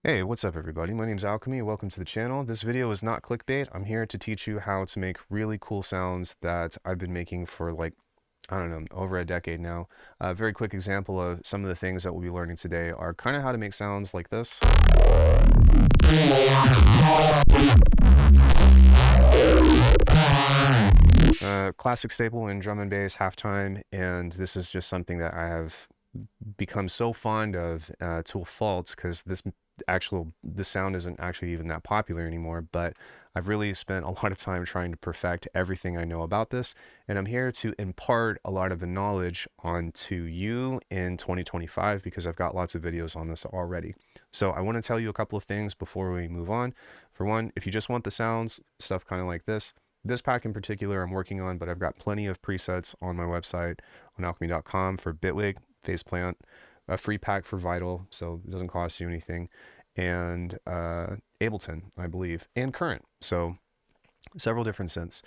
Hey, what's up everybody? My name's Alckemy. Welcome to the channel. This video is not clickbait. I'm here to teach you how to make really cool sounds that I've been making for I don't know, over a decade now. A very quick example of some of the things that we'll be learning today are kind of how to make sounds like this. Classic staple in drum and bass halftime, and this is just something that I have become so fond of to a fault because this sound isn't actually even that popular anymore, but I've really spent a lot of time trying to perfect everything I know about this, and I'm here to impart a lot of the knowledge onto you in 2025 because I've got lots of videos on this already. So I want to tell you a couple of things before we move on. For one, if you just want the sounds, stuff kind of like this pack in particular I'm working on, but I've got plenty of presets on my website on alckemy.com for Bitwig, Faceplant, a free pack for Vital, so it doesn't cost you anything, and Ableton, I believe, and Current, so several different synths.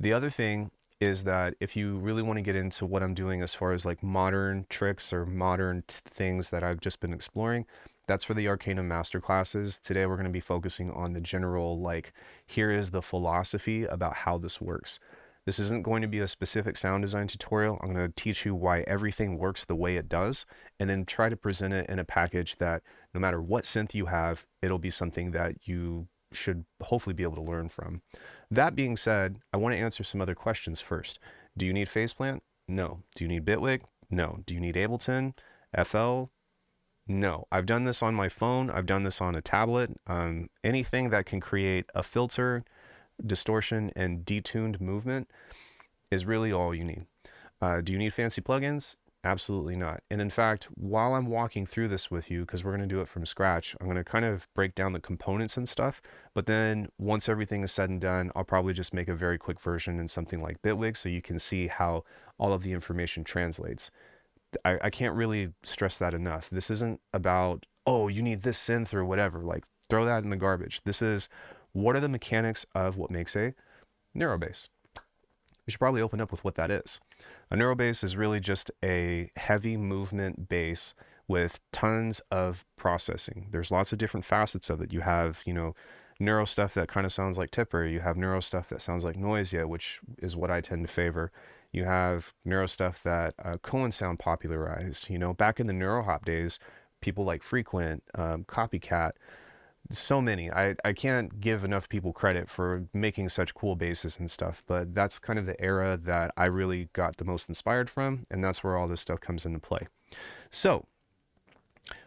The other thing is that if you really want to get into what I'm doing as far as like modern tricks or modern things that I've just been exploring, that's for the ARCANUM masterclasses. Today we're going to be focusing on the general, like, here is the philosophy about how this works. This isn't going to be a specific sound design tutorial. I'm going to teach you why everything works the way it does, and then try to present it in a package that no matter what synth you have, it'll be something that you should hopefully be able to learn from. That being said, I want to answer some other questions first. Do you need Faceplant? No. Do you need Bitwig? No. Do you need Ableton? FL? No. I've done this on my phone. I've done this on a tablet. Anything that can create a filter, distortion, and detuned movement is really all you need. Do you need fancy plugins? Absolutely not. And in fact, while I'm walking through this with you, because we're going to do it from scratch, I'm going to kind of break down the components and stuff. But then once everything is said and done, I'll probably just make a very quick version in something like Bitwig so you can see how all of the information translates. I can't really stress that enough. This isn't about, oh, you need this synth or whatever. Like, throw that in the garbage. This is, what are the mechanics of what makes a Neuro bass? We should probably open up with what that is. A Neuro bass is really just a heavy movement bass with tons of processing. There's lots of different facets of it. You have, Neuro stuff that kind of sounds like Tipper. You have Neuro stuff that sounds like Noisia, which is what I tend to favor. You have Neuro stuff that Cohen Sound popularized. Back in the Neuro Hop days, people like Frequent, Copycat, so many. I can't give enough people credit for making such cool basses and stuff, but that's kind of the era that I really got the most inspired from, and that's where all this stuff comes into play. So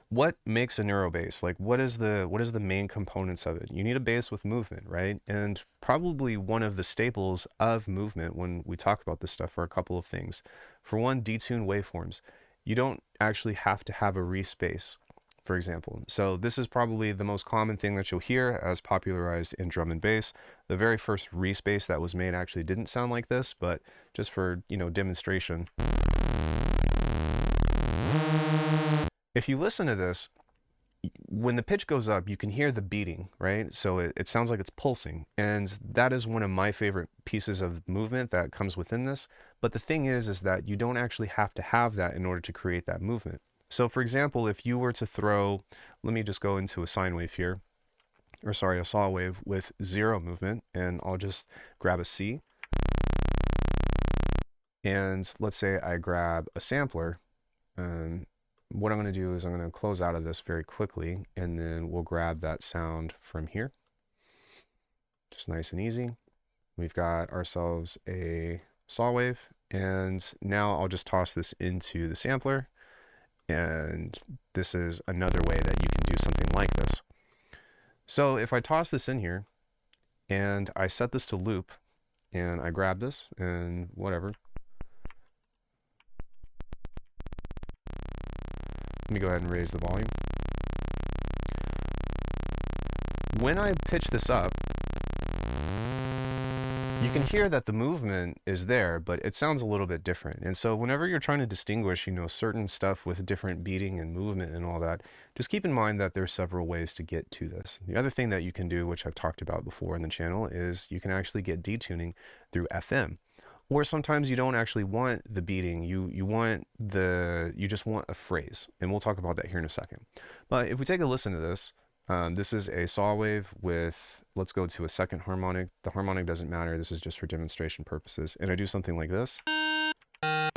what makes a Neuro bass? Like, what is the main components of it? You need a bass with movement, right? And probably one of the staples of movement when we talk about this stuff are a couple of things. For one, detuned waveforms. You don't actually have to have a respace, for example. So this is probably the most common thing that you'll hear as popularized in drum and bass. The very first respace that was made actually didn't sound like this, but just for, demonstration. If you listen to this, when the pitch goes up, you can hear the beating, right? So it sounds like it's pulsing. And that is one of my favorite pieces of movement that comes within this. But the thing is that you don't actually have to have that in order to create that movement. So for example, if you were to throw, let me just go into a sine wave here, or sorry, a saw wave with 0 movement, and I'll just grab a C. And let's say I grab a sampler. What I'm going to do is I'm going to close out of this very quickly, and then we'll grab that sound from here. Just nice and easy. We've got ourselves a saw wave, and now I'll just toss this into the sampler, and this is another way that you can do something like this. So if I toss this in here, and I set this to loop, and I grab this, and whatever, let me go ahead and raise the volume. When I pitch this up, you can hear that the movement is there, but it sounds a little bit different. And so whenever you're trying to distinguish, certain stuff with different beating and movement and all that, just keep in mind that there's several ways to get to this. The other thing that you can do, which I've talked about before in the channel, is you can actually get detuning through FM. Or sometimes you don't actually want the beating, you just want a phrase, and we'll talk about that here in a second. But if we take a listen to this, This is a saw wave with, let's go to a second harmonic. The harmonic doesn't matter. This is just for demonstration purposes. And I do something like this, but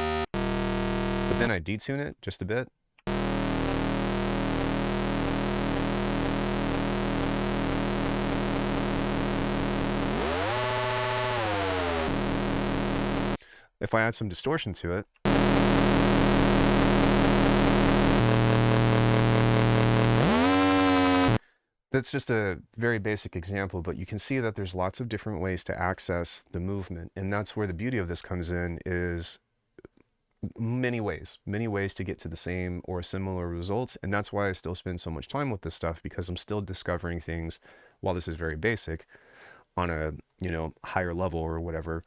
then I detune it just a bit. If I add some distortion to it, that's just a very basic example, but you can see that there's lots of different ways to access the movement. And that's where the beauty of this comes in, is many ways to get to the same or similar results. And that's why I still spend so much time with this stuff, because I'm still discovering things, while this is very basic, on a, you know, higher level or whatever,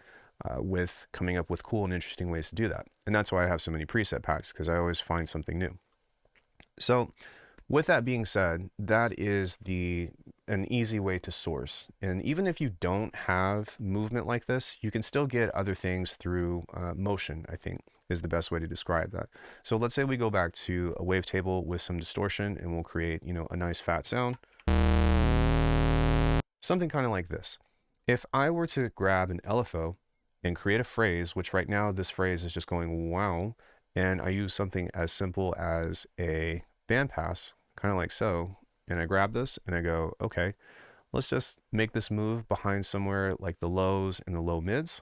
with coming up with cool and interesting ways to do that. And that's why I have so many preset packs, because I always find something new. So with that being said, that is an easy way to source. And even if you don't have movement like this, you can still get other things through motion, I think is the best way to describe that. So let's say we go back to a wavetable with some distortion, and we'll create, you know, a nice fat sound. Something kind of like this. If I were to grab an LFO and create a phrase, which right now this phrase is just going wow, and I use something as simple as a bandpass, kind of like so, and I grab this and I go, okay, let's just make this move behind somewhere like the lows and the low mids.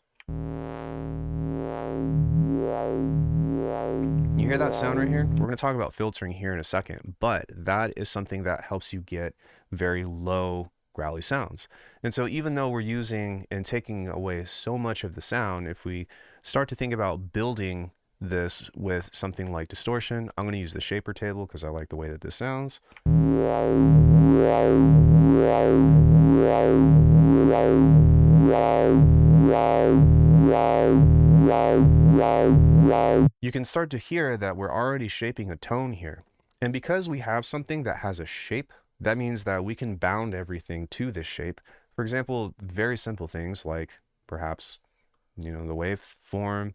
You hear that sound right here? We're going to talk about filtering here in a second, but that is something that helps you get very low growly sounds. And so even though we're using and taking away so much of the sound, if we start to think about building this with something like distortion, I'm going to use the shaper table because I like the way that this sounds. You can start to hear that we're already shaping a tone here. And because we have something that has a shape, that means that we can bound everything to this shape. For example, very simple things like perhaps, you know, the waveform.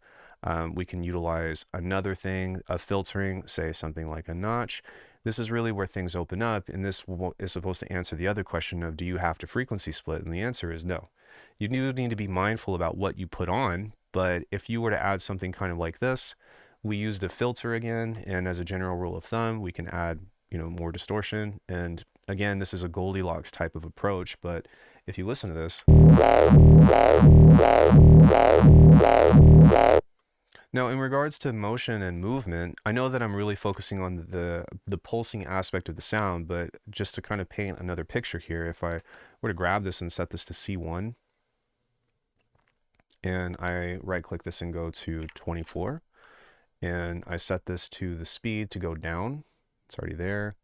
We can utilize another thing, a filtering, say something like a notch. This is really where things open up, and this is supposed to answer the other question of, do you have to frequency split? And the answer is no. You do need to be mindful about what you put on, but if you were to add something kind of like this, we used a filter again, and as a general rule of thumb, we can add, you know, more distortion. And again, this is a Goldilocks type of approach, but if you listen to this, now, in regards to motion and movement, I know that I'm really focusing on the pulsing aspect of the sound, but just to kind of paint another picture here, if I were to grab this and set this to C1, and I right-click this and go to 24, and I set this to the speed to go down, it's already there.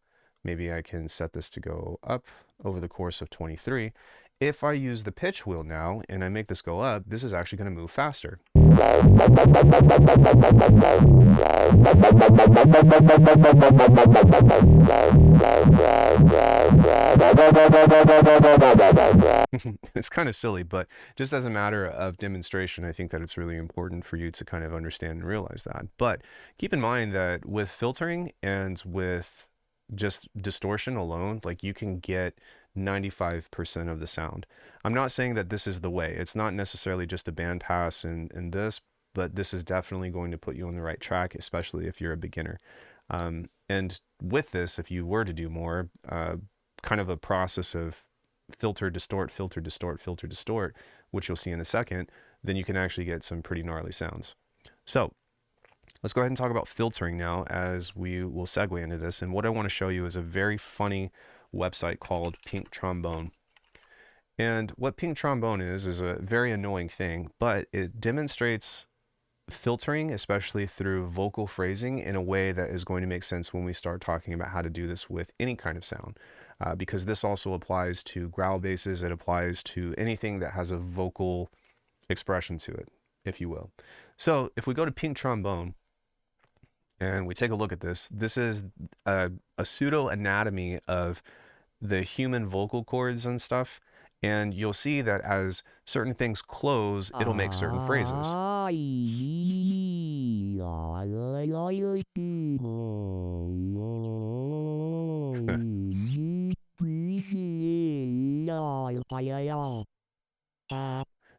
Maybe I can set this to go up over the course of 23. If I use the pitch wheel now and I make this go up, this is actually going to move faster. It's kind of silly, but just as a matter of demonstration, I think that it's really important for you to kind of understand and realize that. But keep in mind that with filtering and with just distortion alone, like, you can get 95% of the sound. I'm not saying that this is the way. It's not necessarily just a band pass and this, but this is definitely going to put you on the right track, especially if you're a beginner. And with this, if you were to do more, kind of a process of filter, distort, filter, distort, filter, distort, which you'll see in a second, then you can actually get some pretty gnarly sounds. So let's go ahead and talk about filtering now, as we will segue into this. And what I want to show you is a very funny website called Pink Trombone. And what Pink Trombone is a very annoying thing, but it demonstrates filtering, especially through vocal phrasing, in a way that is going to make sense when we start talking about how to do this with any kind of sound. Because this also applies to growl basses, it applies to anything that has a vocal expression to it, if you will. So if we go to Pink Trombone, and we take a look at this, this is a pseudo anatomy of the human vocal cords and stuff. And you'll see that as certain things close, it'll make certain phrases.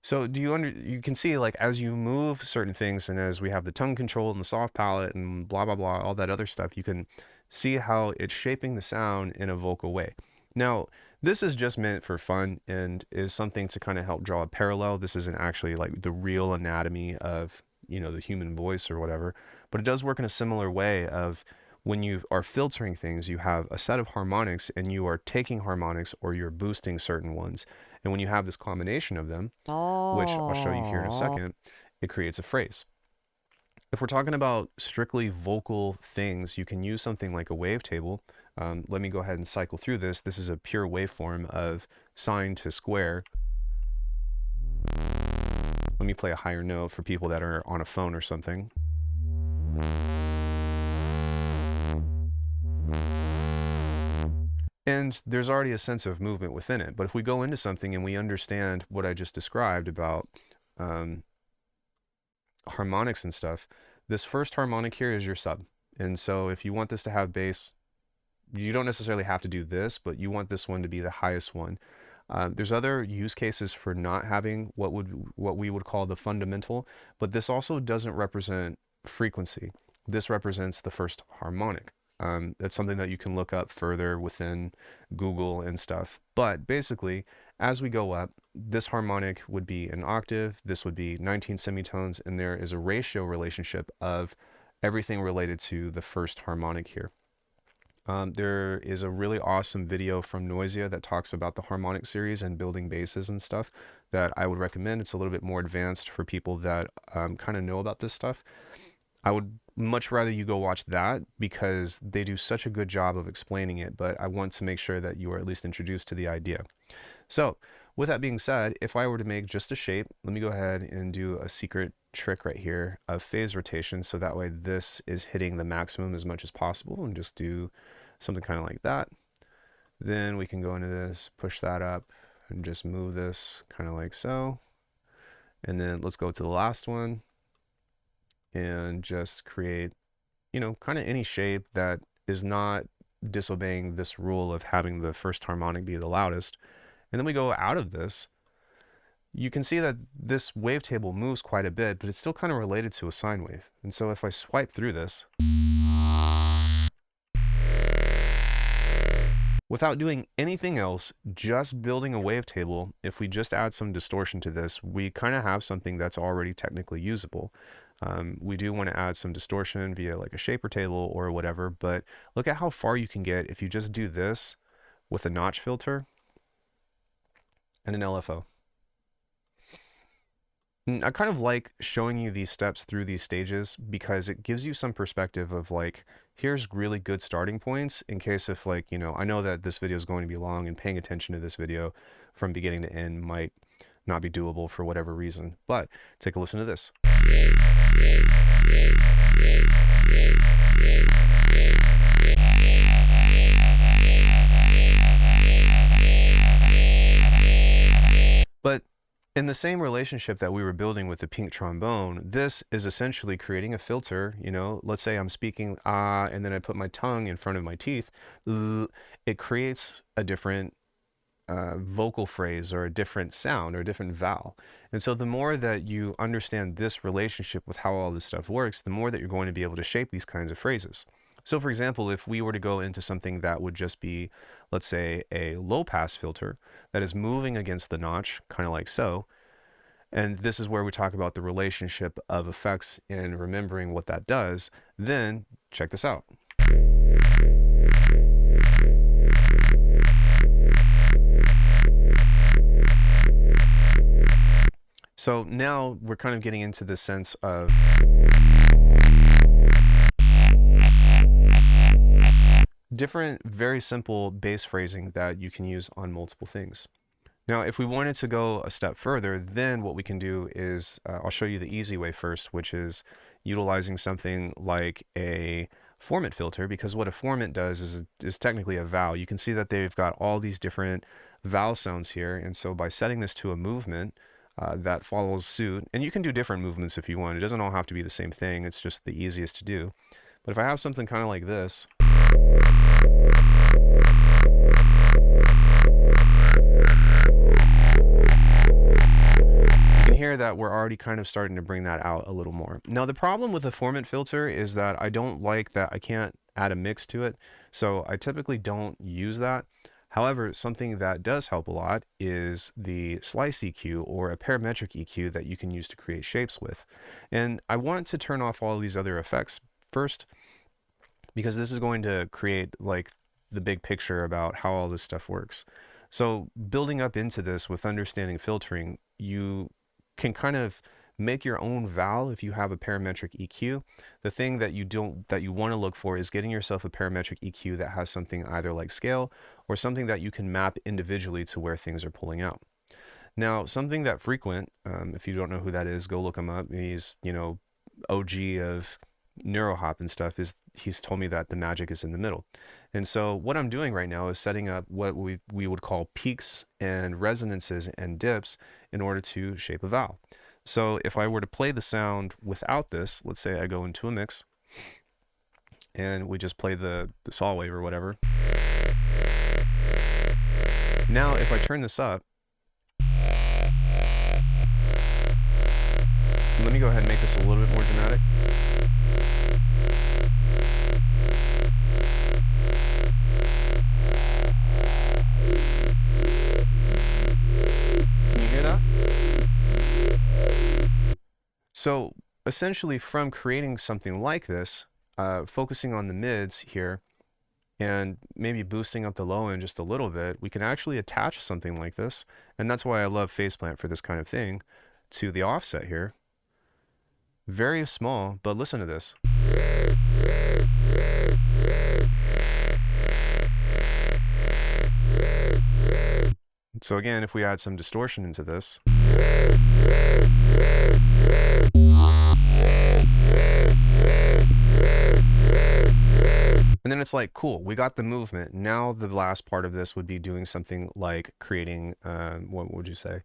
So you can see, like, as you move certain things and as we have the tongue control and the soft palate and blah, blah, blah, all that other stuff, you can see how it's shaping the sound in a vocal way. Now, this is just meant for fun and is something to kind of help draw a parallel. This isn't actually like the real anatomy of, the human voice or whatever, but it does work in a similar way of when you are filtering things, you have a set of harmonics and you are taking harmonics or you're boosting certain ones. And when you have this combination of them, which I'll show you here in a second, it creates a phrase. If we're talking about strictly vocal things, you can use something like a wavetable. Let me go ahead and cycle through this. This is a pure waveform of sine to square. Let me play a higher note for people that are on a phone or something. And there's already a sense of movement within it. But if we go into something and we understand what I just described about harmonics and stuff, this first harmonic here is your sub. And so if you want this to have bass, you don't necessarily have to do this, but you want this one to be the highest one. There's other use cases for not having what we would call the fundamental, but this also doesn't represent frequency. This represents the first harmonic. That's something that you can look up further within Google and stuff. But basically, as we go up, this harmonic would be an octave, this would be 19 semitones, and there is a ratio relationship of everything related to the first harmonic here. There is a really awesome video from Noisia that talks about the harmonic series and building basses and stuff that I would recommend. It's a little bit more advanced for people that kind of know about this stuff. I would much rather you go watch that because they do such a good job of explaining it, but I want to make sure that you are at least introduced to the idea. So with that being said, if I were to make just a shape, let me go ahead and do a secret trick right here of phase rotation. So that way this is hitting the maximum as much as possible, and just do something kind of like that. Then we can go into this, push that up, and just move this kind of like so. And then let's go to the last one and just create, kind of any shape that is not disobeying this rule of having the first harmonic be the loudest. And then we go out of this. You can see that this wavetable moves quite a bit, but it's still kind of related to a sine wave. And so if I swipe through this, without doing anything else, just building a wavetable, if we just add some distortion to this, we kind of have something that's already technically usable. We do want to add some distortion via like a shaper table or whatever, but look at how far you can get if you just do this with a notch filter and an LFO. And I kind of like showing you these steps through these stages because it gives you some perspective of like, here's really good starting points in case if like, I know that this video is going to be long and paying attention to this video from beginning to end might not be doable for whatever reason, but take a listen to this. But in the same relationship that we were building with the pink trombone, this is essentially creating a filter. Let's say I'm speaking and then I put my tongue in front of my teeth. It creates a different vocal phrase or a different sound or a different vowel. And so the more that you understand this relationship with how all this stuff works, the more that you're going to be able to shape these kinds of phrases. So for example, if we were to go into something that would just be, let's say, a low pass filter that is moving against the notch, kind of like so, and this is where we talk about the relationship of effects and remembering what that does, then check this out. So now we're kind of getting into the sense of different, very simple bass phrasing that you can use on multiple things. Now, if we wanted to go a step further, then what we can do is, I'll show you the easy way first, which is utilizing something like a formant filter, because what a formant does is technically a vowel. You can see that they've got all these different vowel sounds here, and so by setting this to a movement that follows suit, and you can do different movements if you want. It doesn't all have to be the same thing. It's just the easiest to do. But if I have something kind of like this, that we're already kind of starting to bring that out a little more. Now, the problem with the formant filter is that I don't like that I can't add a mix to it. So I typically don't use that. However, something that does help a lot is the slice EQ or a parametric EQ that you can use to create shapes with. And I want to turn off all these other effects first, because this is going to create like the big picture about how all this stuff works. So building up into this with understanding filtering, you can kind of make your own val if you have a parametric EQ. The thing that you want to look for is getting yourself a parametric EQ that has something either like scale or something that you can map individually to where things are pulling out. Now, something that Frequent, if you don't know who that is, go look him up. He's, you know, OG of Neuro and stuff. He's told me that the magic is in the middle. And so what I'm doing right now is setting up what we would call peaks and resonances and dips in order to shape a vowel. So if I were to play the sound without this, let's say I go into a mix and we just play the saw wave or whatever. Now, if I turn this up, let me go ahead and make this a little bit more dramatic. Can you hear that? So essentially from creating something like this, focusing on the mids here and maybe boosting up the low end just a little bit, we can actually attach something like this. And that's why I love faceplant for this kind of thing, to the offset here. Very small, but listen to this. So again, if we add some distortion into this, and then it's like, cool, we got the movement. Now the last part of this would be doing something like creating, what would you say?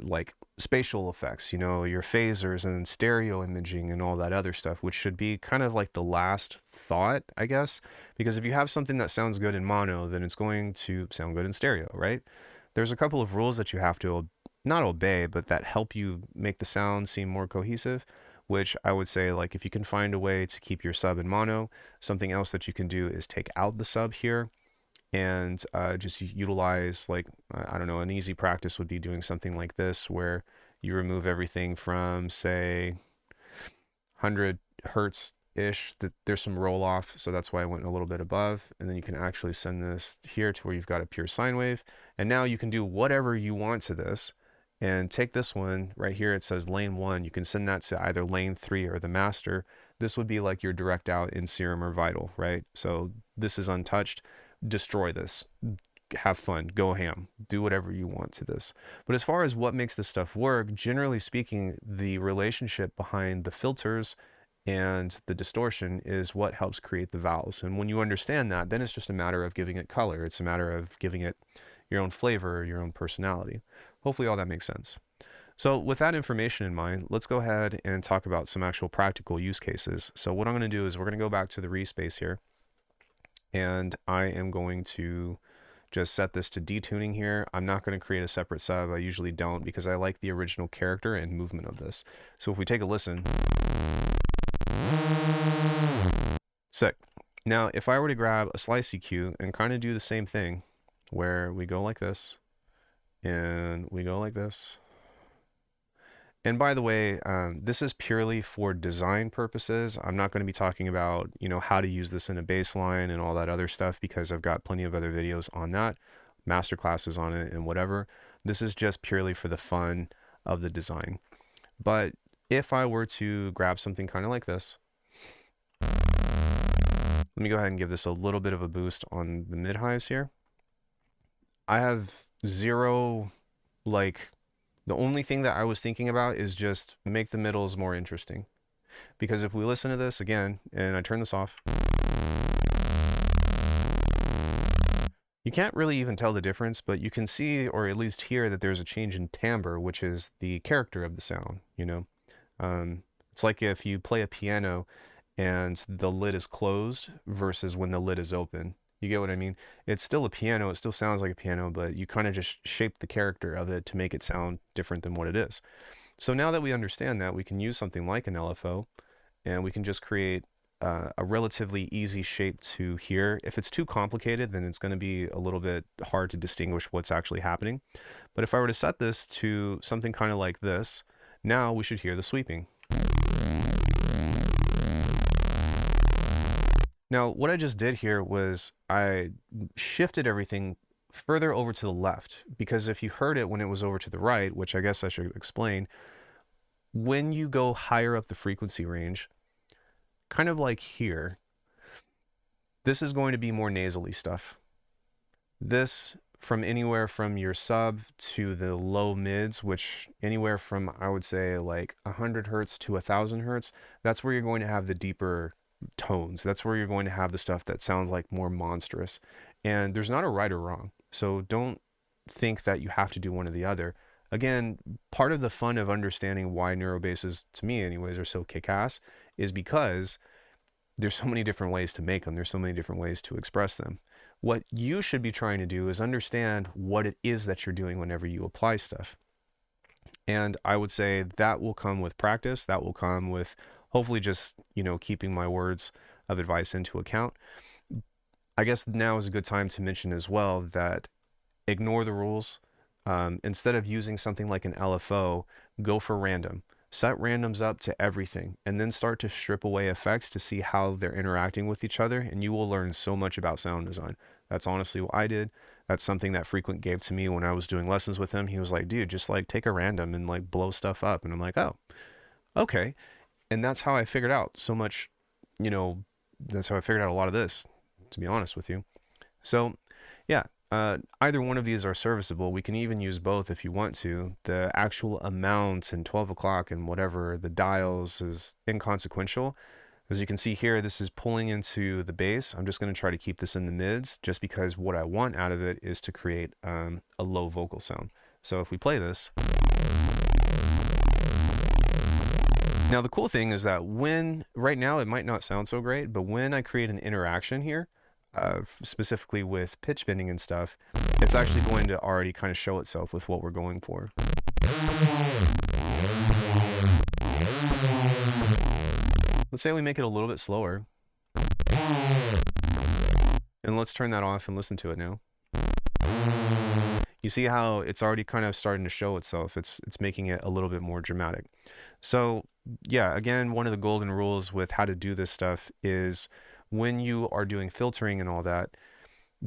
Like spatial effects, you know, your phasers and stereo imaging and all that other stuff, which should be kind of like the last thought, I guess, because if you have something that sounds good in mono, then it's going to sound good in stereo, right? There's a couple of rules that you have to not obey, but that help you make the sound seem more cohesive, which I would say, like, if you can find a way to keep your sub in mono, something else that you can do is take out the sub here and just utilize, like, I don't know, an easy practice would be doing something like this, where you remove everything from, say, 100 hertz ish, that there's some roll off, so that's why I went a little bit above, and then you can actually send this here to where you've got a pure sine wave, and now you can do whatever you want to this, and take this one right here, it says lane 1, you can send that to either lane 3 or the master. This would be like your direct out in Serum or Vital, right? So this is untouched. Destroy this, have fun, go ham, do whatever you want to this. But as far as what makes this stuff work, generally speaking, the relationship behind the filters and the distortion is what helps create the vowels. And when you understand that, then it's just a matter of giving it color. It's a matter of giving it your own flavor, your own personality. Hopefully all that makes sense. So with that information in mind, let's go ahead and talk about some actual practical use cases. So what I'm going to do is we're going to go back to the respace here, and I am going to just set this to detuning here. I'm not going to create a separate sub. I usually don't, because I like the original character and movement of this. So if we take a listen, sick. Now, if I were to grab a slice EQ and kind of do the same thing, where we go like this, and we go like this. And by the way, this is purely for design purposes. I'm not going to be talking about, you know, how to use this in a bass line and all that other stuff, because I've got plenty of other videos on that, masterclasses on it and whatever. This is just purely for the fun of the design. But if I were to grab something kind of like this, let me go ahead and give this a little bit of a boost on the mid highs here. I have zero, like, the only thing that I was thinking about is just make the middles more interesting. Because if we listen to this again, and I turn this off, you can't really even tell the difference, but you can see, or at least hear, that there's a change in timbre, which is the character of the sound, you know? It's like if you play a piano and the lid is closed versus when the lid is open. You get what I mean? It's still a piano, it still sounds like a piano, but you kind of just shape the character of it to make it sound different than what it is. So now that we understand that, we can use something like an LFO, and we can just create a relatively easy shape to hear. If it's too complicated, then it's going to be a little bit hard to distinguish what's actually happening. But if I were to set this to something kind of like this, now we should hear the sweeping. Now, what I just did here was I shifted everything further over to the left, because if you heard it when it was over to the right, which I guess I should explain, when you go higher up the frequency range, kind of like here, this is going to be more nasally stuff. This, from anywhere from your sub to the low mids, which anywhere from, I would say, like 100 hertz to 1000 hertz, that's where you're going to have the deeper tones. That's where you're going to have the stuff that sounds like more monstrous. And there's not a right or wrong. So don't think that you have to do one or the other. Again, part of the fun of understanding why neuro basses, to me anyways, are so kick-ass is because there's so many different ways to make them. There's so many different ways to express them. What you should be trying to do is understand what it is that you're doing whenever you apply stuff. And I would say that will come with practice. That will come with hopefully just, keeping my words of advice into account. I guess now is a good time to mention as well that ignore the rules. Instead of using something like an LFO, go for random. Set randoms up to everything and then start to strip away effects to see how they're interacting with each other, and you will learn so much about sound design. That's honestly what I did. That's something that Frequent gave to me when I was doing lessons with him. He was like, dude, just like take a random and like blow stuff up. And I'm like, oh, okay. And that's how I figured out so much, that's how I figured out a lot of this, to be honest with you. So yeah, either one of these are serviceable. We can even use both if you want to. The actual amount and 12 o'clock and whatever the dials is inconsequential. As you can see here, this is pulling into the bass. I'm just going to try to keep this in the mids just because what I want out of it is to create a low vocal sound. So if we play this. Now the cool thing is that right now it might not sound so great, but when I create an interaction here, specifically with pitch bending and stuff, it's actually going to already kind of show itself with what we're going for. Let's say we make it a little bit slower. And let's turn that off and listen to it now. You see how it's already kind of starting to show itself. It's making it a little bit more dramatic. So yeah, again, one of the golden rules with how to do this stuff is when you are doing filtering and all that,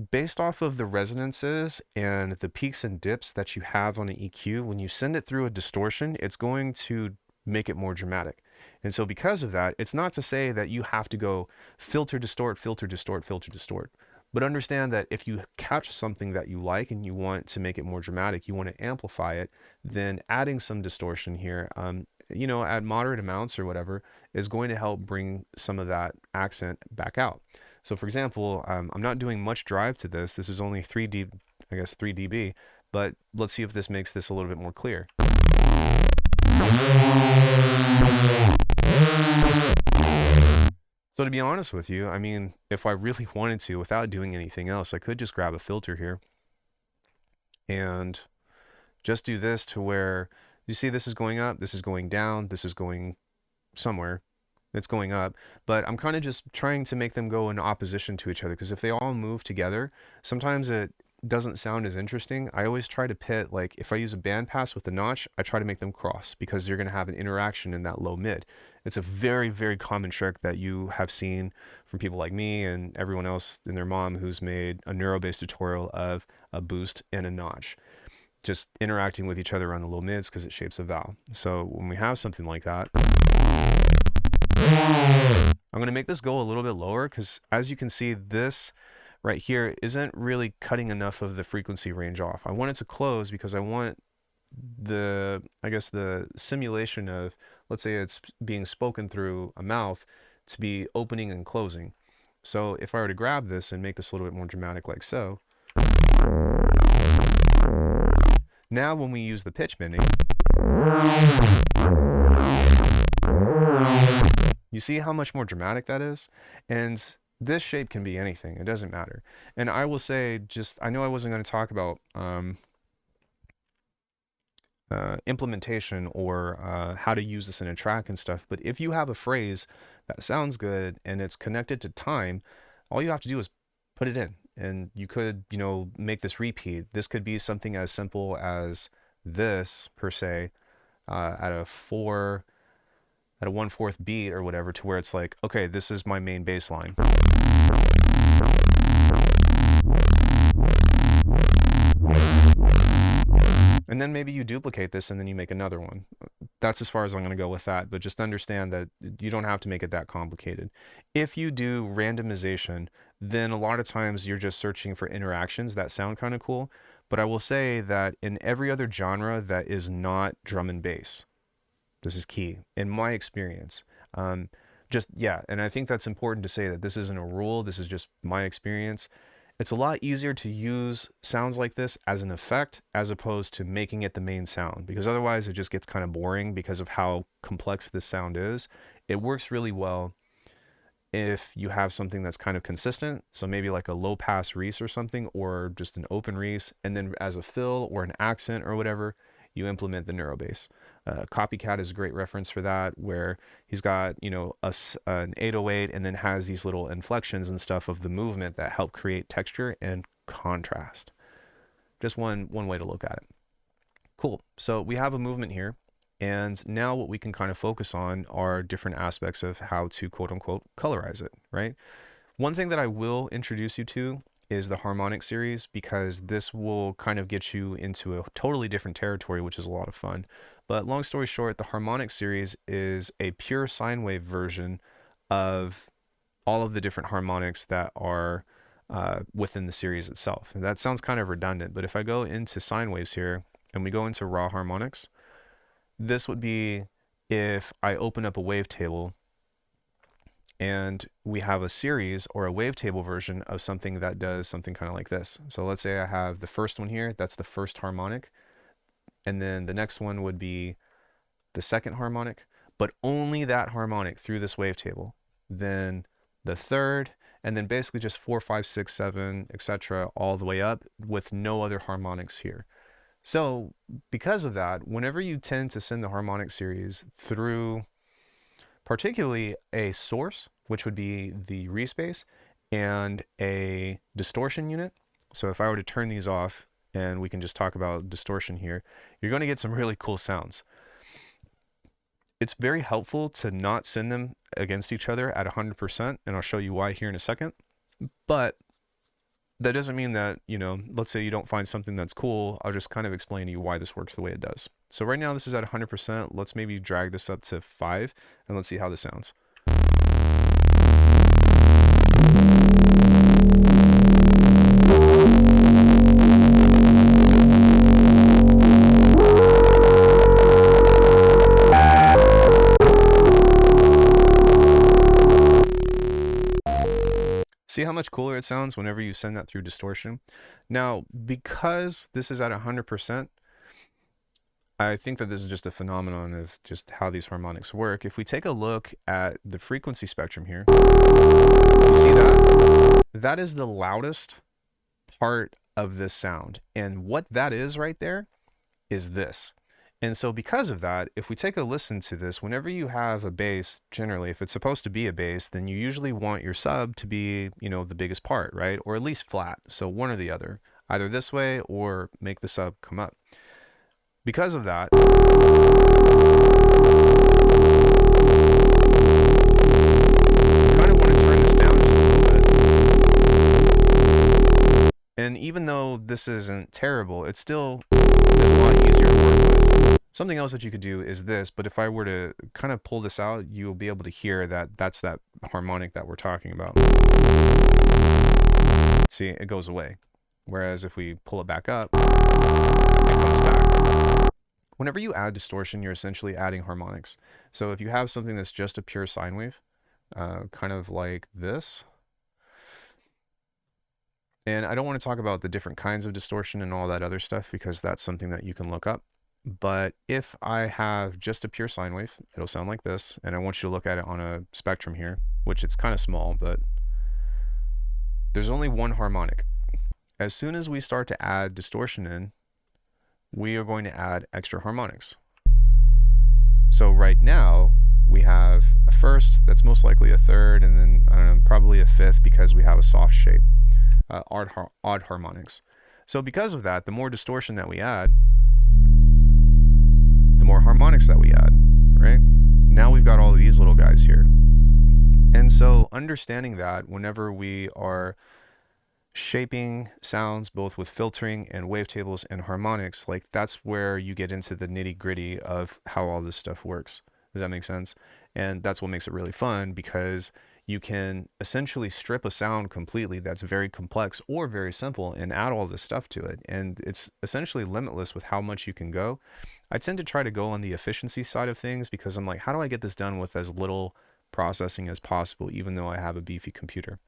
based off of the resonances and the peaks and dips that you have on an EQ, when you send it through a distortion, it's going to make it more dramatic. And so because of that, it's not to say that you have to go filter, distort, filter, distort, filter, distort. But understand that if you catch something that you like and you want to make it more dramatic, you want to amplify it, then adding some distortion here, at moderate amounts or whatever, is going to help bring some of that accent back out. So for example, I'm not doing much drive to this. This is only 3 dB, but let's see if this makes this a little bit more clear. So to be honest with you, I mean, if I really wanted to, without doing anything else, I could just grab a filter here and just do this to where, you see this is going up, this is going down, this is going somewhere, it's going up, but I'm kind of just trying to make them go in opposition to each other, because if they all move together, sometimes it doesn't sound as interesting. I always try to pit, like if I use a bandpass with a notch, I try to make them cross because you're going to have an interaction in that low mid. It's a very, very common trick that you have seen from people like me and everyone else and their mom who's made a neuro-based tutorial of a boost and a notch, just interacting with each other on the low mids because it shapes a vowel. So when we have something like that, I'm going to make this go a little bit lower because as you can see, this right here isn't really cutting enough of the frequency range off. I want it to close because I want the simulation of, let's say it's being spoken through a mouth, to be opening and closing. So if I were to grab this and make this a little bit more dramatic like so, now when we use the pitch bending, you see how much more dramatic that is? And this shape can be anything. It doesn't matter. And I will say, I know I wasn't going to talk about implementation or how to use this in a track and stuff. But if you have a phrase that sounds good and it's connected to time, all you have to do is put it in, and you could, you know, make this repeat. This could be something as simple as this per se, at a 1/4 beat or whatever, to where it's like, okay, this is my main bass line. And then maybe you duplicate this and then you make another one. That's as far as I'm going to go with that, but just understand that you don't have to make it that complicated. If you do randomization, then a lot of times you're just searching for interactions that sound kind of cool. But I will say that in every other genre that is not drum and bass, this is key in my experience. Yeah, and I think that's important to say, that this isn't a rule, this is just my experience. It's a lot easier to use sounds like this as an effect as opposed to making it the main sound, because otherwise it just gets kind of boring because of how complex this sound is. It works really well if you have something that's kind of consistent, so maybe like a low pass Reese or something, or just an open Reese, and then as a fill or an accent or whatever, you implement the Neuro bass. Copycat is a great reference for that, where he's got, you know, an 808 and then has these little inflections and stuff of the movement that help create texture and contrast. Just one way to look at it. Cool. So we have a movement here, and now what we can kind of focus on are different aspects of how to quote unquote colorize it, right? One thing that I will introduce you to is the harmonic series, because this will kind of get you into a totally different territory, which is a lot of fun. But long story short, the harmonic series is a pure sine wave version of all of the different harmonics that are within the series itself. And that sounds kind of redundant, but if I go into sine waves here and we go into raw harmonics, this would be if I open up a wavetable and we have a series or a wavetable version of something that does something kind of like this. So let's say I have the first one here, that's the first harmonic, and then the next one would be the second harmonic, but only that harmonic through this wavetable. Then the third, and then basically just 4, 5, 6, 7, etc., all the way up with no other harmonics here. So because of that, whenever you tend to send the harmonic series through particularly a source, which would be the Reese bass, and a distortion unit. So if I were to turn these off, and we can just talk about distortion here, you're going to get some really cool sounds. It's very helpful to not send them against each other at 100%, and I'll show you why here in a second. But that doesn't mean that, you know, let's say you don't find something that's cool, I'll just kind of explain to you why this works the way it does. So right now this is at 100%. Let's maybe drag this up to 5, and let's see how this sounds. See how much cooler it sounds whenever you send that through distortion? Now, because this is at 100%, I think that this is just a phenomenon of just how these harmonics work. If we take a look at the frequency spectrum here, you see that? That is the loudest part of this sound. And what that is right there is this. And so because of that, if we take a listen to this, whenever you have a bass, generally, if it's supposed to be a bass, then you usually want your sub to be, you know, the biggest part, right? Or at least flat. So one or the other, either this way or make the sub come up. Because of that, I kind of want to turn this down just a little bit. And even though this isn't terrible, it still is a lot easier to work with. Something else that you could do is this, but if I were to kind of pull this out, you'll be able to hear that that's that harmonic that we're talking about. See, it goes away. Whereas if we pull it back up, it comes back. Whenever you add distortion, you're essentially adding harmonics. So if you have something that's just a pure sine wave, kind of like this, and I don't want to talk about the different kinds of distortion and all that other stuff, because that's something that you can look up. But if I have just a pure sine wave, it'll sound like this. And I want you to look at it on a spectrum here, which it's kind of small, but there's only one harmonic. As soon as we start to add distortion in, we are going to add extra harmonics. So right now we have a first, that's most likely a third, and then I don't know, probably a fifth because we have a soft shape, odd harmonics. So because of that, the more distortion that we add, the more harmonics that we add, right? Now we've got all of these little guys here. And so understanding that whenever we are shaping sounds both with filtering and wavetables and harmonics, like that's where you get into the nitty-gritty of how all this stuff works. Does that make sense? And that's what makes it really fun, because you can essentially strip a sound completely that's very complex or very simple and add all this stuff to it, and it's essentially limitless with how much you can go. I tend to try to go on the efficiency side of things because I'm like, how do I get this done with as little processing as possible, even though I have a beefy computer?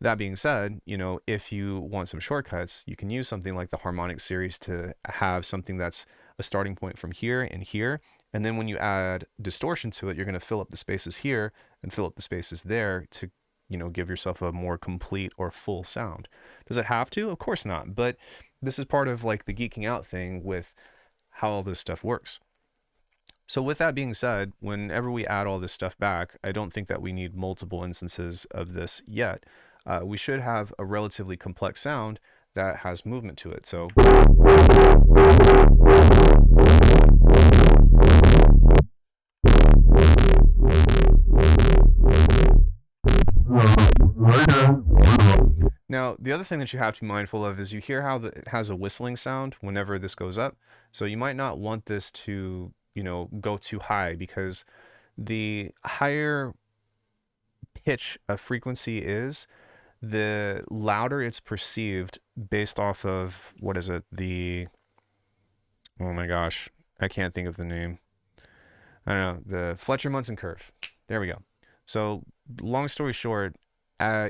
That being said, you know, if you want some shortcuts, you can use something like the harmonic series to have something that's a starting point from here and here. And then when you add distortion to it, you're going to fill up the spaces here and fill up the spaces there to, you know, give yourself a more complete or full sound. Does it have to? Of course not. But this is part of like the geeking out thing with how all this stuff works. So with that being said, whenever we add all this stuff back, I don't think that we need multiple instances of this yet. We should have a relatively complex sound that has movement to it. So now, the other thing that you have to be mindful of is you hear how it has a whistling sound whenever this goes up. So you might not want this to, you know, go too high, because the higher pitch a frequency is, the louder it's perceived based off of, what is it? Oh my gosh, I can't think of the name. I don't know, the Fletcher-Munson curve. There we go. So long story short,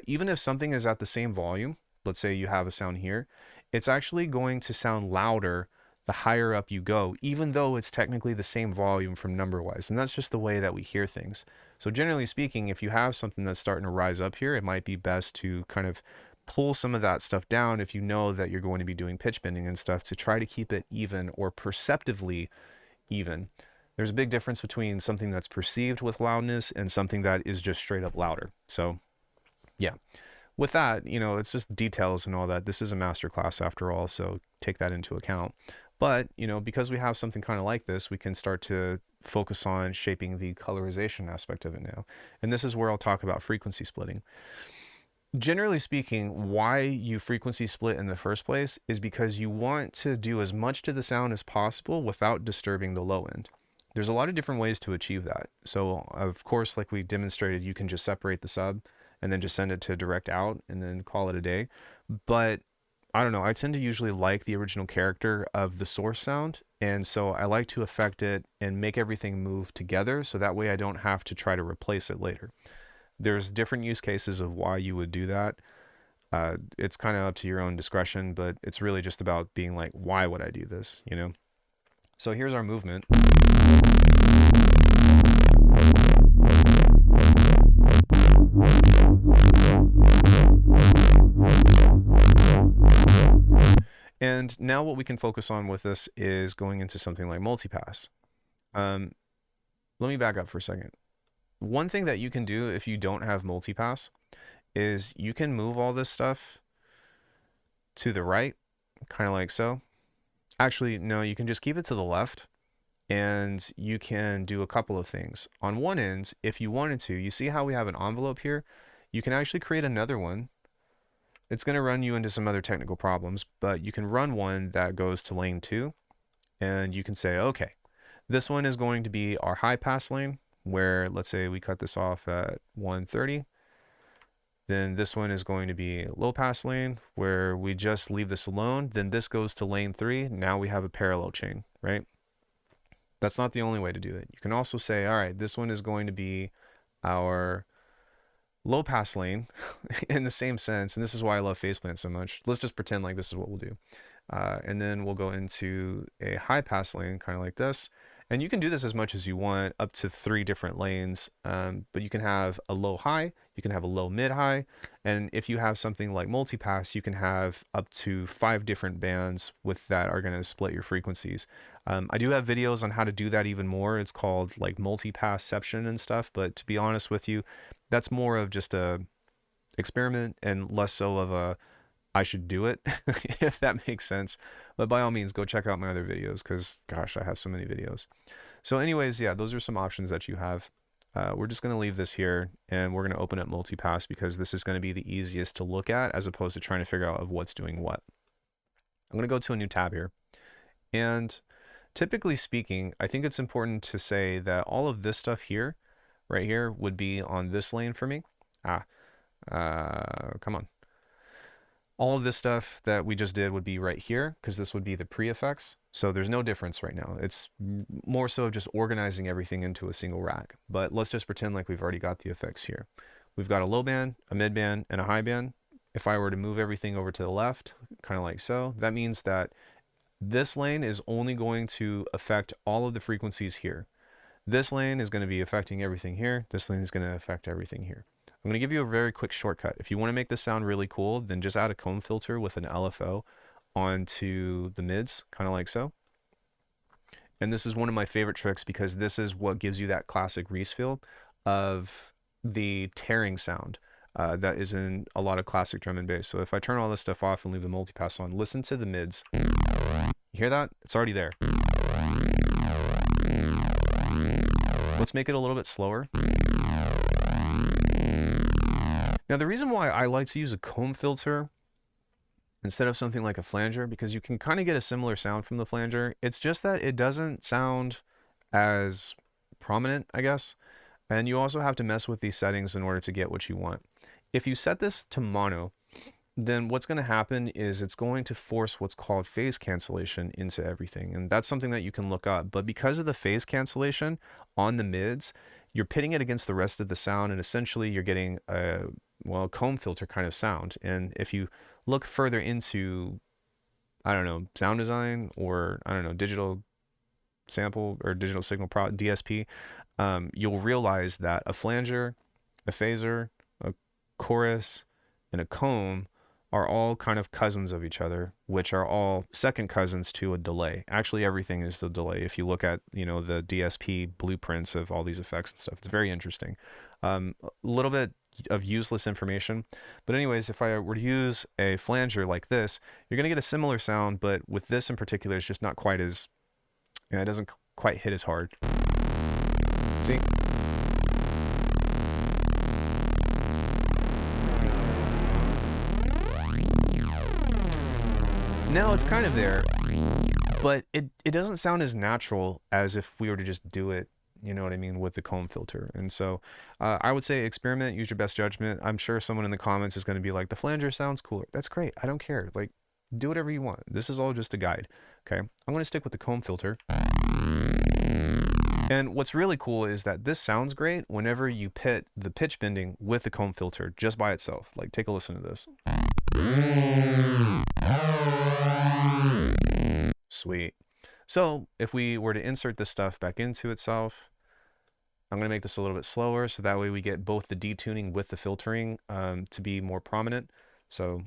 even if something is at the same volume, let's say you have a sound here, it's actually going to sound louder the higher up you go, even though it's technically the same volume from number wise. And that's just the way that we hear things. So generally speaking, if you have something that's starting to rise up here, it might be best to kind of pull some of that stuff down if you know that you're going to be doing pitch bending and stuff, to try to keep it even or perceptively even. There's a big difference between something that's perceived with loudness and something that is just straight up louder. So yeah, with that, you know, it's just details and all that. This is a master class after all, so take that into account. But, you know, because we have something kind of like this, we can start to focus on shaping the colorization aspect of it now. And this is where I'll talk about frequency splitting. Generally speaking, why you frequency split in the first place is because you want to do as much to the sound as possible without disturbing the low end. There's a lot of different ways to achieve that. So, of course, like we demonstrated, you can just separate the sub and then just send it to direct out and then call it a day. But I don't know, I tend to usually like the original character of the source sound, and so I like to affect it and make everything move together, so that way I don't have to try to replace it later. There's different use cases of why you would do that. It's kind of up to your own discretion, but it's really just about being like, why would I do this, you know? So here's our movement. And now what we can focus on with this is going into something like multipass. Let me back up for a second. One thing that you can do if you don't have multipass is you can move all this stuff to the right, kind of like so. Actually, no, you can just keep it to the left, and you can do a couple of things. On one end, if you wanted to, you see how we have an envelope here? You can actually create another one. It's going to run you into some other technical problems, but you can run one that goes to lane 2, and you can say, okay, this one is going to be our high pass lane, where let's say we cut this off at 130. Then this one is going to be low pass lane, where we just leave this alone. Then this goes to lane 3. Now we have a parallel chain, right? That's not the only way to do it. You can also say, all right, this one is going to be our low pass lane in the same sense. And this is why I love faceplant so much. Let's just pretend like this is what we'll do. And then we'll go into a high pass lane, kind of like this. And you can do this as much as you want, up to 3 different lanes. But you can have a low high, you can have a low mid high, and if you have something like multipass, you can have up to 5 different bands with that are going to split your frequencies. I do have videos on how to do that even more. It's called like multipassception and stuff, but to be honest with you, that's more of just a experiment and less so of a I should do it, if that makes sense. But by all means, go check out my other videos because, gosh, I have so many videos. So anyways, yeah, those are some options that you have. We're just going to leave this here, and we're going to open up multipass because this is going to be the easiest to look at as opposed to trying to figure out of what's doing what. I'm going to go to a new tab here. And typically speaking, I think it's important to say that all of this stuff here, right here, would be on this lane for me. Come on. All of this stuff that we just did would be right here because this would be the pre-effects. So there's no difference right now. It's more so just organizing everything into a single rack. But let's just pretend like we've already got the effects here. We've got a low band, a mid band, and a high band. If I were to move everything over to the left, kind of like so, that means that this lane is only going to affect all of the frequencies here. This lane is going to be affecting everything here. This lane is going to affect everything here. I'm going to give you a very quick shortcut. If you want to make this sound really cool, then just add a comb filter with an LFO onto the mids, kind of like so. And this is one of my favorite tricks because this is what gives you that classic Reese feel of the tearing sound that is in a lot of classic drum and bass. So if I turn all this stuff off and leave the multipass on, listen to the mids. You hear that? It's already there. Let's make it a little bit slower. Now, the reason why I like to use a comb filter instead of something like a flanger, because you can kind of get a similar sound from the flanger. It's just that it doesn't sound as prominent, I guess. And you also have to mess with these settings in order to get what you want. If you set this to mono, then what's going to happen is it's going to force what's called phase cancellation into everything. And that's something that you can look up. But because of the phase cancellation on the mids, you're pitting it against the rest of the sound, and essentially you're getting a comb filter kind of sound. And if you look further into, I don't know, sound design or, I don't know, digital sample or digital signal DSP, you'll realize that a flanger, a phaser, a chorus, and a comb are all kind of cousins of each other, which are all second cousins to a delay. Actually, everything is the delay. If you look at, you know, the DSP blueprints of all these effects and stuff, it's very interesting. A little bit of useless information. But anyways, if I were to use a flanger like this, you're going to get a similar sound, but with this in particular, it's just not quite as, you know, it doesn't quite hit as hard. See? Now it's kind of there, but it doesn't sound as natural as if we were to just do it, you know what I mean, with the comb filter. And so I would say experiment, use your best judgment. I'm sure someone in the comments is going to be like, the flanger sounds cooler. That's great. I don't care. Like, do whatever you want. This is all just a guide. Okay. I'm going to stick with the comb filter. And what's really cool is that this sounds great whenever you pit the pitch bending with the comb filter just by itself. Like, take a listen to this. Sweet. So if we were to insert this stuff back into itself, I'm going to make this a little bit slower so that way we get both the detuning with the filtering to be more prominent. So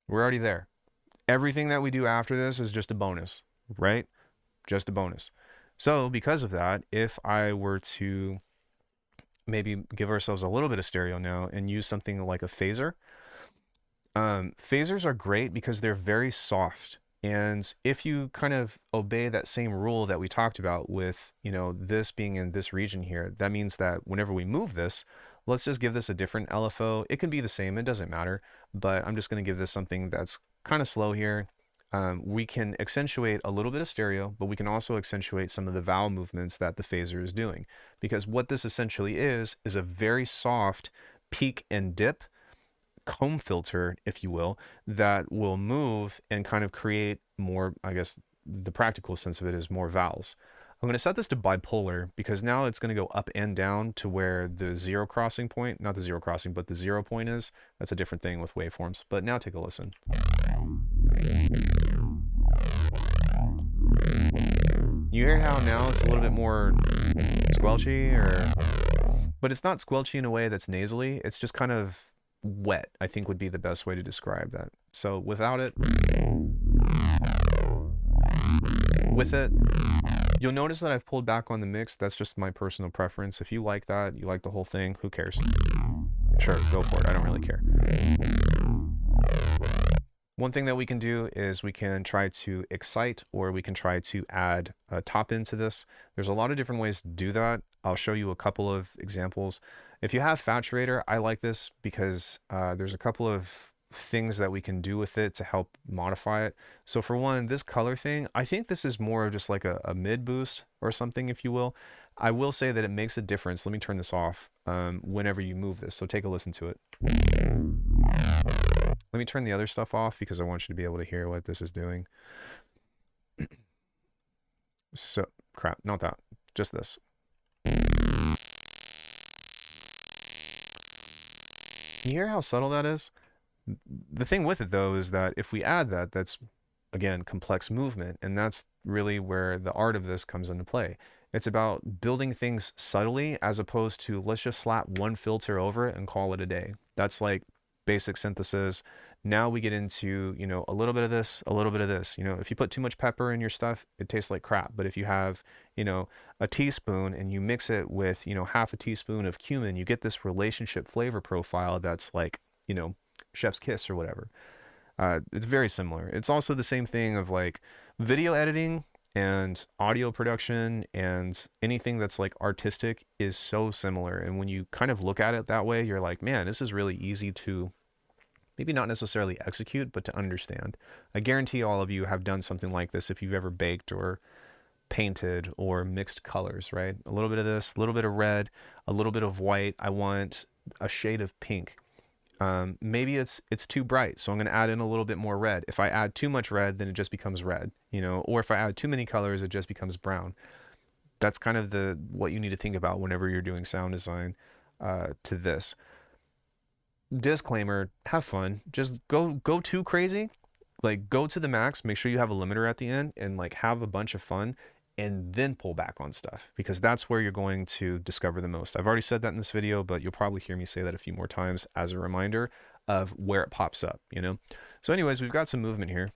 we're already there. Everything that we do after this is just a bonus, right? Just a bonus. So because of that, if I were to maybe give ourselves a little bit of stereo now and use something like a phaser. Phasers are great because they're very soft. And if you kind of obey that same rule that we talked about with, you know, this being in this region here, that means that whenever we move this, let's just give this a different LFO. It can be the same, it doesn't matter, but I'm just going to give this something that's kind of slow here. We can accentuate a little bit of stereo, but we can also accentuate some of the vowel movements that the phaser is doing. Because what this essentially is a very soft peak and dip comb filter, if you will, that will move and kind of create more, I guess the practical sense of it is more vowels. I'm going to set this to bipolar because now it's going to go up and down to where the zero crossing point, not the zero crossing, but the 0 point is. That's a different thing with waveforms. But now take a listen. You hear how now it's a little bit more squelchy, but it's not squelchy in a way that's nasally. It's just kind of wet, I think would be the best way to describe that. So without it, with it, you'll notice that I've pulled back on the mix. That's just my personal preference. If you like that, you like the whole thing, who cares? Sure, go for it. I don't really care. One thing that we can do is we can try to excite, or we can try to add a top end to this. There's a lot of different ways to do that. I'll show you a couple of examples. If you have Saturator, I like this because there's a couple of things that we can do with it to help modify it. So for one, this color thing, I think this is more of just like a mid boost or something, if you will. I will say that it makes a difference. Let me turn this off whenever you move this. So take a listen to it. Let me turn the other stuff off because I want you to be able to hear what this is doing. So, crap, not that, just this. You hear how subtle that is? The thing with it though is that if we add that, that's again complex movement, and that's really where the art of this comes into play. It's about building things subtly as opposed to let's just slap one filter over it and call it a day. That's like basic synthesis. Now we get into, you know, a little bit of this, a little bit of this. You know, if you put too much pepper in your stuff, it tastes like crap. But if you have, you know, a teaspoon and you mix it with, you know, half a teaspoon of cumin, you get this relationship flavor profile that's like, you know, chef's kiss or whatever. It's very similar. It's also the same thing of like video editing and audio production and anything that's like artistic is so similar. And when you kind of look at it that way, you're like, man, this is really easy to maybe not necessarily execute, but to understand. I guarantee all of you have done something like this if you've ever baked or painted or mixed colors, right? A little bit of this, a little bit of red, a little bit of white. I want a shade of pink. Maybe it's too bright, so I'm going to add in a little bit more red. If I add too much red, then it just becomes red, you know, or if I add too many colors, it just becomes brown. That's kind of what you need to think about whenever you're doing sound design to this. Disclaimer, have fun. Just go too crazy. Like go to the max, make sure you have a limiter at the end and like have a bunch of fun, and then pull back on stuff, because that's where you're going to discover the most. I've already said that in this video, but you'll probably hear me say that a few more times as a reminder of where it pops up, you know? So anyways, we've got some movement here.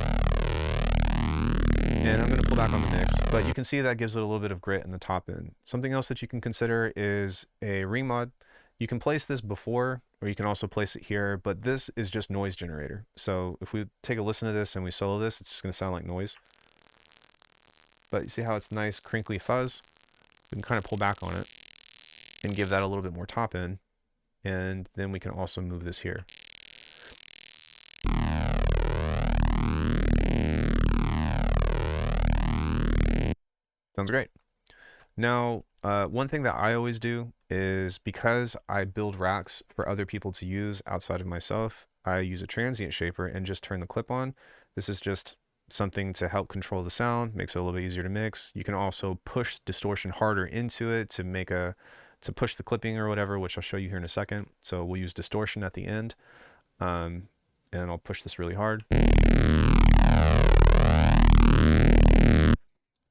And I'm going to pull back on the mix, but you can see that gives it a little bit of grit in the top end. Something else that you can consider is a ring mod. You can place this before, or you can also place it here, but this is just noise generator. So if we take a listen to this and we solo this, it's just going to sound like noise. But you see how it's nice crinkly fuzz? We can kind of pull back on it and give that a little bit more top end. And then we can also move this here. Sounds great. Now, one thing that I always do is, because I build racks for other people to use outside of myself, I use a transient shaper and just turn the clip on. This is just something to help control the sound, makes it a little bit easier to mix. You can also push distortion harder into it to push the clipping or whatever, which I'll show you here in a second. So we'll use distortion at the end, and I'll push this really hard.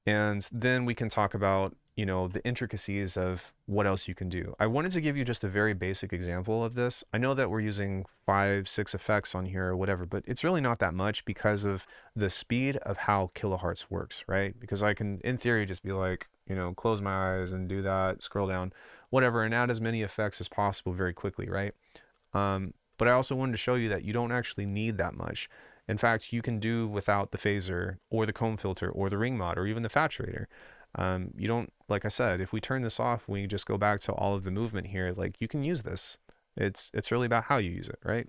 And then we can talk about, you know, the intricacies of what else you can do. I wanted to give you just a very basic example of this. I know that we're using 5, 6 effects on here or whatever, but it's really not that much because of the speed of how kilohertz works, right? Because I can, in theory, just be like, you know, close my eyes and do that, scroll down, whatever, and add as many effects as possible very quickly, right? But I also wanted to show you that you don't actually need that much. In fact, you can do without the phaser or the comb filter or the ring mod or even the saturator. You don't, like I said, if we turn this off, we just go back to all of the movement here, like you can use this. It's really about how you use it, right?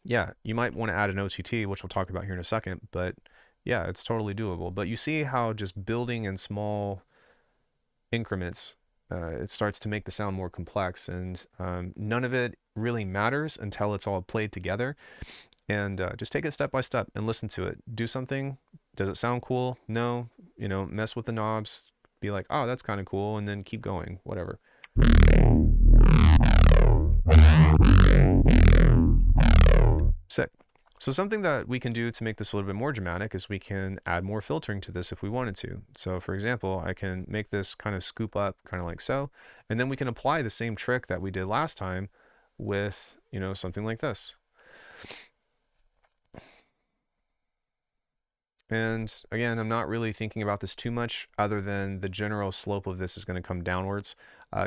Yeah, you might want to add an OTT, which we'll talk about here in a second, but yeah, it's totally doable. But you see how just building in small increments, it starts to make the sound more complex, and none of it really matters until it's all played together. And just take it step by step and listen to it. Do something. Does it sound cool? No. You know, mess with the knobs. Be like, oh, that's kind of cool, and then keep going. Whatever. Sick. So something that we can do to make this a little bit more dramatic is we can add more filtering to this if we wanted to. So for example, I can make this kind of scoop up kind of like so, and then we can apply the same trick that we did last time with, something like this. And again, I'm not really thinking about this too much other than the general slope of this is going to come downwards.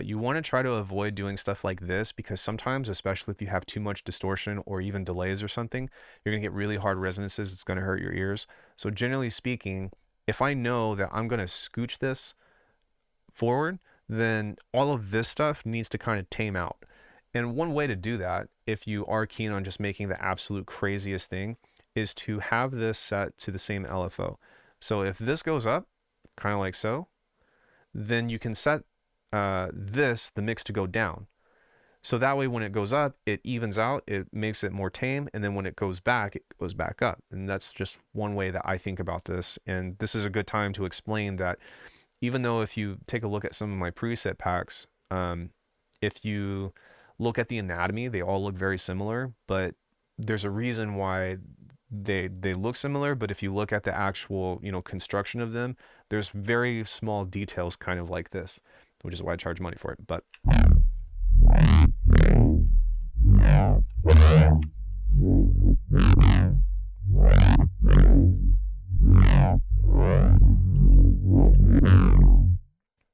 You want to try to avoid doing stuff like this because sometimes, especially if you have too much distortion or even delays or something, you're going to get really hard resonances. It's going to hurt your ears. So generally speaking, if I know that I'm going to scooch this forward, then all of this stuff needs to kind of tame out. And one way to do that, if you are keen on just making the absolute craziest thing, is to have this set to the same LFO. So if this goes up, kind of like so, then you can set the mix to go down. So that way when it goes up, it evens out, it makes it more tame, and then when it goes back up. And that's just one way that I think about this. And this is a good time to explain that even though if you take a look at some of my preset packs, if you look at the anatomy, they all look very similar, but there's a reason why they look similar. But if you look at the actual, construction of them, there's very small details kind of like this, which is why I charge money for it. But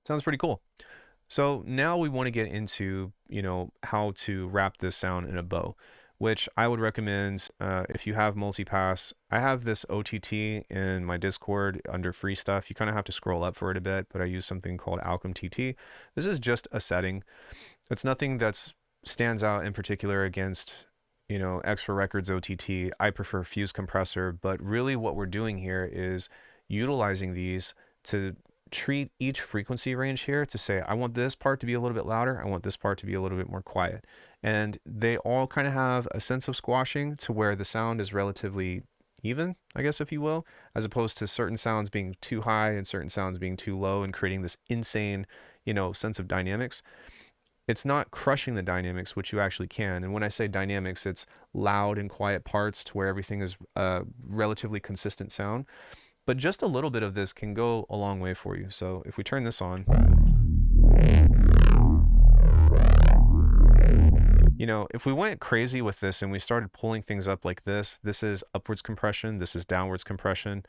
sounds pretty cool. So now we want to get into, how to wrap this sound in a bow, which I would recommend if you have multipass. I have this OTT in my Discord under free stuff. You kind of have to scroll up for it a bit, but I use something called Alckemy TT. This is just a setting. It's nothing that stands out in particular against, Extra Records OTT. I prefer Fuse Compressor, but really what we're doing here is utilizing these to treat each frequency range here to say, I want this part to be a little bit louder. I want this part to be a little bit more quiet. And they all kind of have a sense of squashing to where the sound is relatively even, I guess, if you will, as opposed to certain sounds being too high and certain sounds being too low and creating this insane, sense of dynamics. It's not crushing the dynamics, which you actually can. And when I say dynamics, it's loud and quiet parts to where everything is a relatively consistent sound. But just a little bit of this can go a long way for you. So if we turn this on, if we went crazy with this and we started pulling things up like this is upwards compression, this is downwards compression.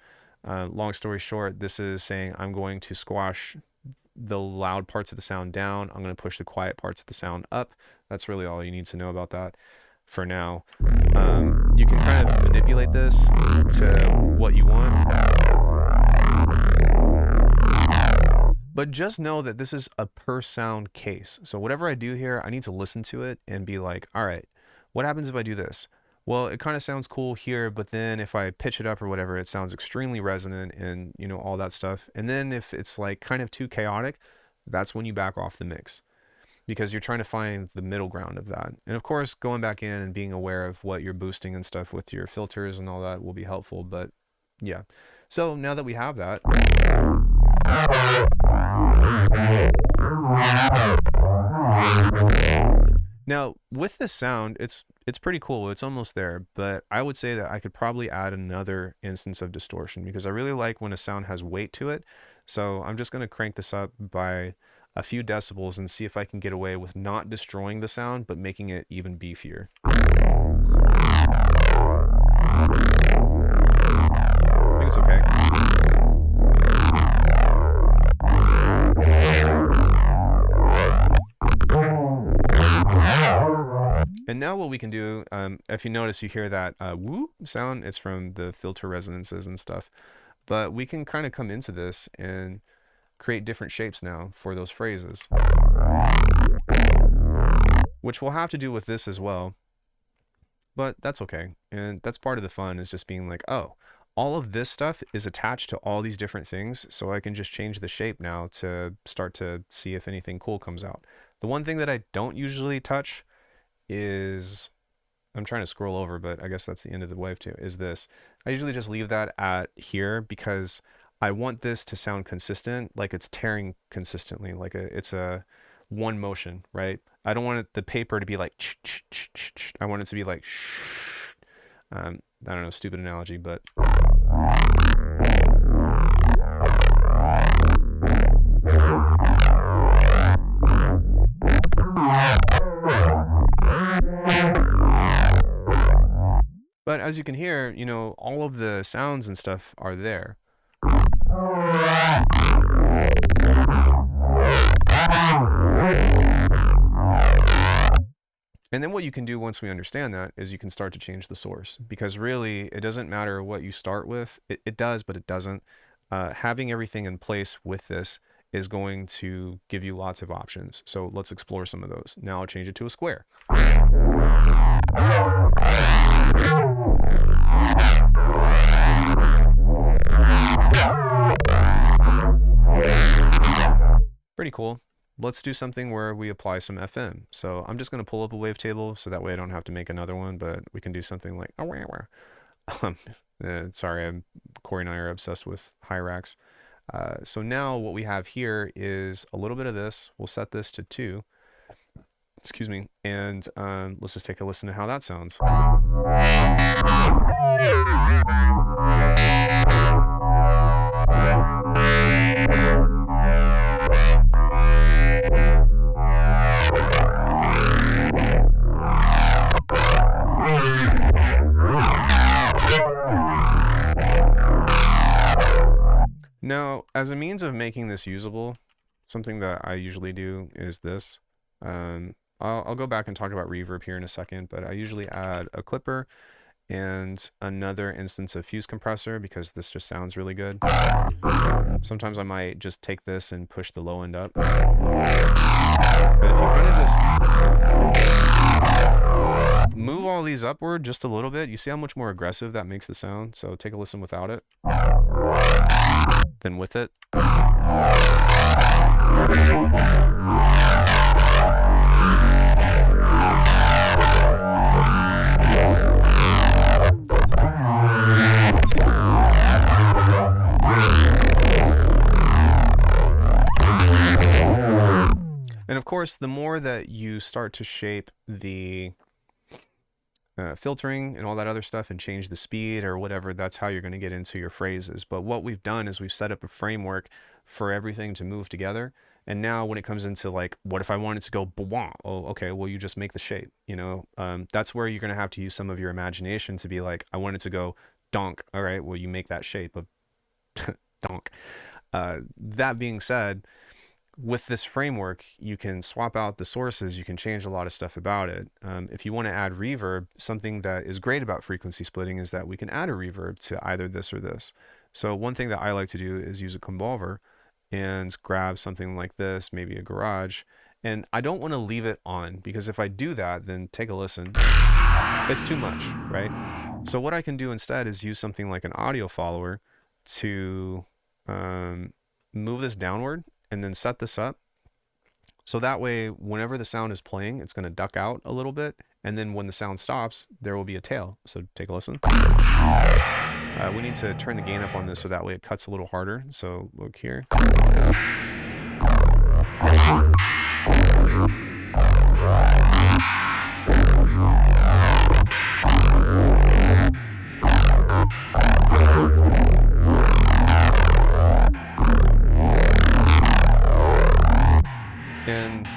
Long story short, this is saying I'm going to squash the loud parts of the sound down. I'm going to push the quiet parts of the sound up. That's really all you need to know about that for now. You can kind of manipulate this to what you want. But just know that this is a per sound case. So whatever I do here, I need to listen to it and be like, all right, what happens if I do this? Well, it kind of sounds cool here, but then if I pitch it up or whatever, it sounds extremely resonant and, all that stuff. And then if it's like kind of too chaotic, that's when you back off the mix because you're trying to find the middle ground of that. And of course, going back in and being aware of what you're boosting and stuff with your filters and all that will be helpful. But yeah. So now that we have that, now with this sound, it's pretty cool. It's almost there, but I would say that I could probably add another instance of distortion because I really like when a sound has weight to it. So I'm just going to crank this up by a few decibels and see if I can get away with not destroying the sound, but making it even beefier. I think it's okay. And now what we can do, if you notice, you hear that woo sound, it's from the filter resonances and stuff. But we can kind of come into this and create different shapes now for those phrases, which we'll have to do with this as well. But that's okay. And that's part of the fun, is just being like, oh, all of this stuff is attached to all these different things. So I can just change the shape now to start to see if anything cool comes out. The one thing that I don't usually touch is, I'm trying to scroll over, but I guess that's the end of the wave too, is this. I usually just leave that at here because I want this to sound consistent, like it's tearing consistently, like it's a one motion, right? I don't want the paper to be like, I want it to be like, I don't know, stupid analogy, but as you can hear, you know, all of the sounds and stuff are there. And then what you can do once we understand that is you can start to change the source, because really it doesn't matter what you start with. It does, but it doesn't. Having everything in place with this is going to give you lots of options. So let's explore some of those. Now I'll change it to a square. Pretty cool. Let's do something where we apply some FM. So I'm just going to pull up a wavetable so that way I don't have to make another one, but we can do something like, sorry, Corey and I are obsessed with high racks. So now what we have here is a little bit of this. We'll set this to 2. Excuse me. And let's just take a listen to how that sounds. Now, as a means of making this usable, something that I usually do is this. I'll go back and talk about reverb here in a second, but I usually add a clipper and another instance of fuse compressor because this just sounds really good. Sometimes I might just take this and push the low end up. But if you kind of just move all these upward just a little bit, you see how much more aggressive that makes the sound? So take a listen without it, then with it. And of course, the more that you start to shape the filtering and all that other stuff and change the speed or whatever, that's how you're going to get into your phrases. But what we've done is we've set up a framework for everything to move together. And now when it comes into like, what if I wanted to go blah? Oh, okay, well, you just make the shape, you know? That's where you're going to have to use some of your imagination to be like, I want it to go donk. All right, well, you make that shape of donk. That being said, with this framework, you can swap out the sources, you can change a lot of stuff about it. If you want to add reverb, something that is great about frequency splitting is that we can add a reverb to either this or this. So one thing that I like to do is use a convolver and grab something like this, maybe a garage, and I don't want to leave it on because if I do that, then take a listen. It's too much, right? So what I can do instead is use something like an audio follower to move this downward and then set this up. So that way, whenever the sound is playing, it's going to duck out a little bit. And then when the sound stops, there will be a tail. So take a listen. We need to turn the gain up on this so that way it cuts a little harder. So look here. And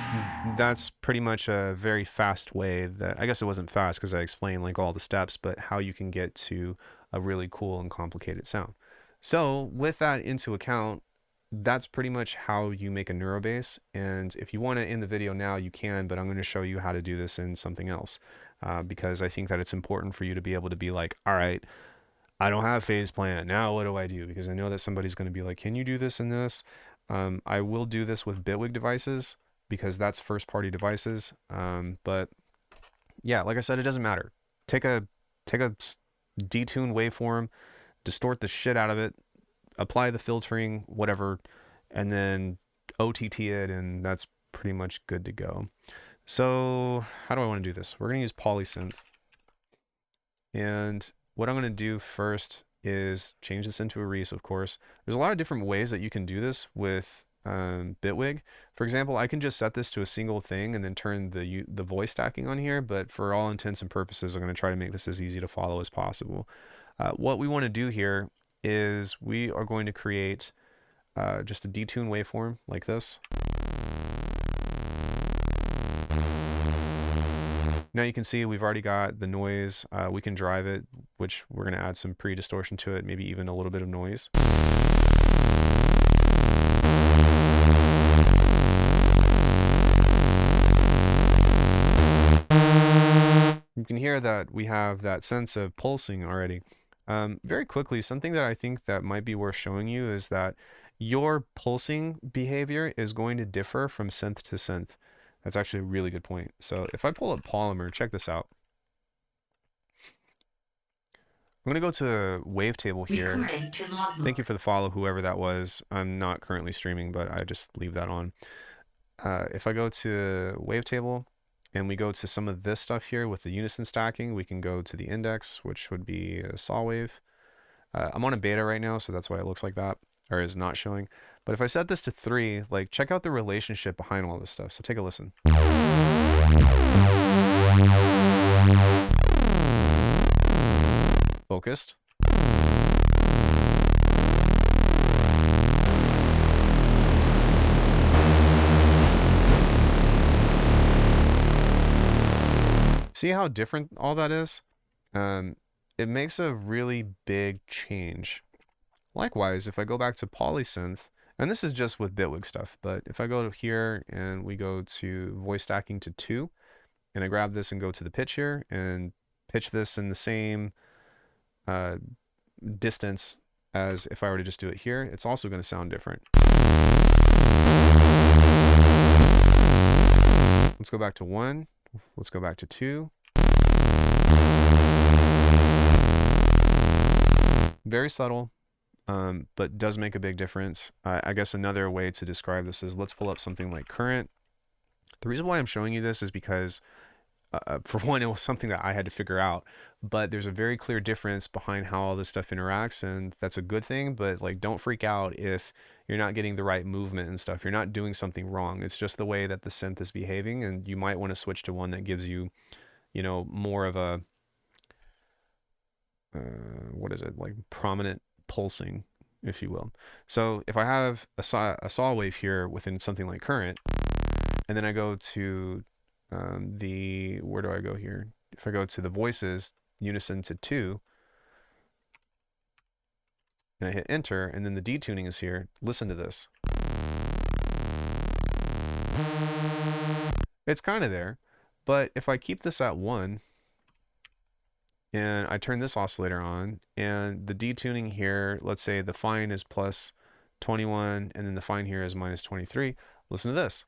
that's pretty much a very fast way that, I guess it wasn't fast because I explained like all the steps, but how you can get to a really cool and complicated sound. So with that into account, that's pretty much how you make a neuro bass. And if you want to end the video now, you can, but I'm going to show you how to do this in something else because I think that it's important for you to be able to be like, all right, I don't have phase plan. Now what do I do? Because I know that somebody's going to be like, can you do this and this? I will do this with Bitwig devices because that's first party devices. But yeah, like I said, it doesn't matter. Take a detuned waveform, distort the shit out of it, apply the filtering, whatever, and then OTT it, and that's pretty much good to go. So how do I want to do this? We're going to use polysynth. And what I'm going to do first is change this into a Reese, of course. There's a lot of different ways that you can do this with Bitwig. For example, I can just set this to a single thing and then turn the voice stacking on here, but for all intents and purposes, I'm going to try to make this as easy to follow as possible. What we want to do here is we are going to create just a detune waveform like this. Now you can see we've already got the noise. We can drive it, which we're going to add some pre-distortion to it, maybe even a little bit of noise. You can hear that we have that sense of pulsing already. Very quickly, something that I think that might be worth showing you is that your pulsing behavior is going to differ from synth to synth. That's actually a really good point. So if I pull up Polymer, check this out. I'm going to go to Wavetable here. Thank you for the follow, whoever that was. I'm not currently streaming, but I just leave that on. If I go to Wavetable and we go to some of this stuff here with the unison stacking, we can go to the index, which would be a saw wave. I'm on a beta right now, so that's why it looks like that, or is not showing. But if I set this to 3, like, check out the relationship behind all this stuff. So take a listen. Focused. See how different all that is? It makes a really big change. Likewise, if I go back to polysynth, and this is just with Bitwig stuff, but if I go to here and we go to voice stacking to 2, and I grab this and go to the pitch here and pitch this in the same distance as if I were to just do it here, it's also going to sound different. Let's go back to 1. Let's go back to 2. Very subtle, but does make a big difference. I guess another way to describe this is, let's pull up something like current. The reason why I'm showing you this is because, for one, it was something that I had to figure out, but there's a very clear difference behind how all this stuff interacts, and that's a good thing. But like, don't freak out if you're not getting the right movement and stuff. You're not doing something wrong. It's just the way that the synth is behaving, and you might want to switch to one that gives you, you know, more of a what is it, like prominent pulsing, if you will. So if I have a saw wave here within something like current, and then I go to where do I go here? If I go to the voices, unison to 2, and I hit enter, and then the detuning is here, listen to this. It's kind of there, but if I keep this at 1, and I turn this oscillator on, and the detuning here, let's say the fine is plus 21, and then the fine here is minus 23. Listen to this.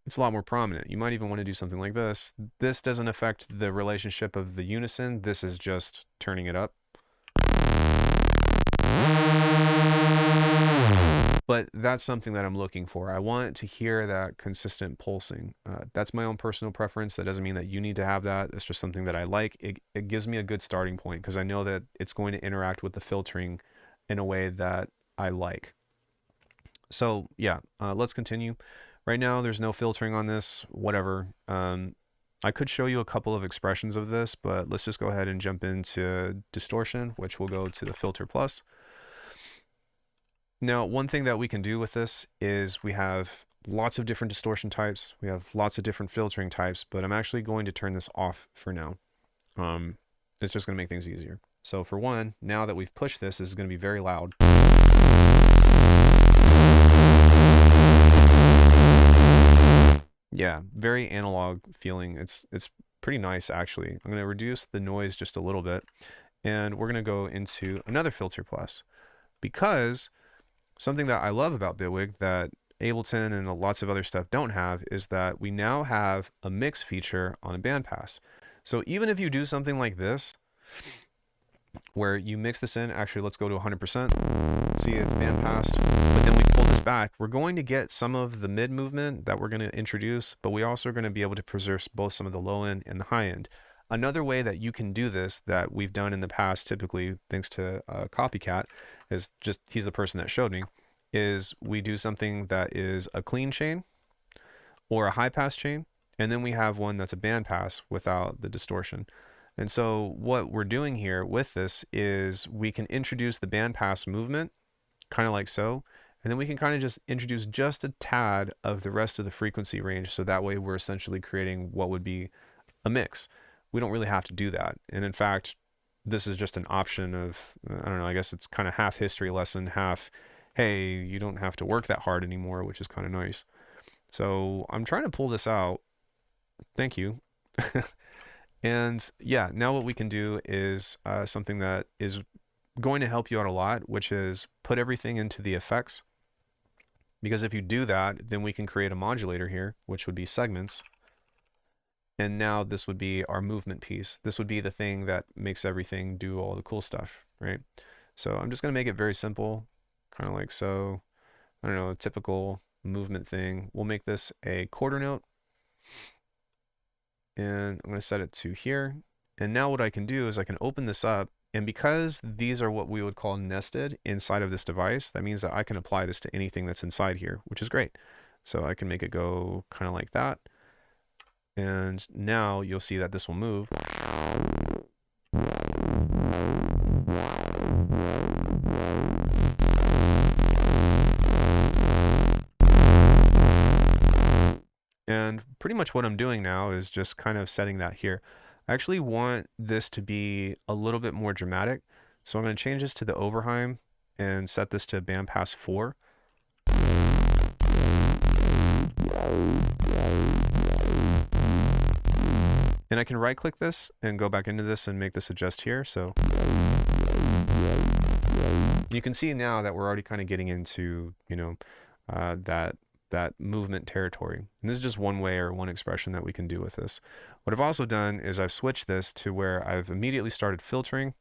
It's a lot more prominent. You might even want to do something like this. This doesn't affect the relationship of the unison. This is just turning it up. But that's something that I'm looking for. I want to hear that consistent pulsing. That's my own personal preference. That doesn't mean that you need to have that. It's just something that I like. It gives me a good starting point because I know that it's going to interact with the filtering in a way that I like. So yeah, let's continue. Right now, there's no filtering on this, whatever. I could show you a couple of expressions of this, but let's just go ahead and jump into distortion, which will go to the filter plus. Now, one thing that we can do with this is we have lots of different distortion types. We have lots of different filtering types, but I'm actually going to turn this off for now. It's just going to make things easier. So for one, now that we've pushed this is going to be very loud. Yeah, very analog feeling. It's pretty nice, actually. I'm going to reduce the noise just a little bit, and we're going to go into another filter plus, because something that I love about Bitwig that Ableton and lots of other stuff don't have is that we now have a mix feature on a bandpass. So even if you do something like this, where you mix this in, actually let's go to 100%, see it's bandpassed, but then we pull this back, we're going to get some of the mid movement that we're going to introduce, but we also are going to be able to preserve both some of the low end and the high end. Another way that you can do this that we've done in the past, typically thanks to Copycat, is just, he's the person that showed me, is we do something that is a clean chain or a high pass chain, and then we have one that's a band pass without the distortion. And so what we're doing here with this is we can introduce the band pass movement, kind of like so, and then we can kind of just introduce just a tad of the rest of the frequency range, so that way we're essentially creating what would be a mix. We don't really have to do that. And in fact, this is just an option of, I don't know, I guess it's kind of half history lesson, half, hey, you don't have to work that hard anymore, which is kind of nice. So I'm trying to pull this out. Thank you. And yeah, now what we can do is something that is going to help you out a lot, which is put everything into the effects. Because if you do that, then we can create a modulator here, which would be segments. And now this would be our movement piece. This would be the thing that makes everything do all the cool stuff, right? So I'm just going to make it very simple, kind of like so. I don't know, a typical movement thing. We'll make this a quarter note. And I'm going to set it to here. And now what I can do is I can open this up. And because these are what we would call nested inside of this device, that means that I can apply this to anything that's inside here, which is great. So I can make it go kind of like that. And now you'll see that this will move. And pretty much what I'm doing now is just kind of setting that here. I actually want this to be a little bit more dramatic. So I'm going to change this to the Overheim and set this to bandpass 4. And I can right click this and go back into this and make this adjust here. So you can see now that we're already kind of getting into, you know, that movement territory. And this is just one way or one expression that we can do with this. What I've also done is I've switched this to where I've immediately started filtering,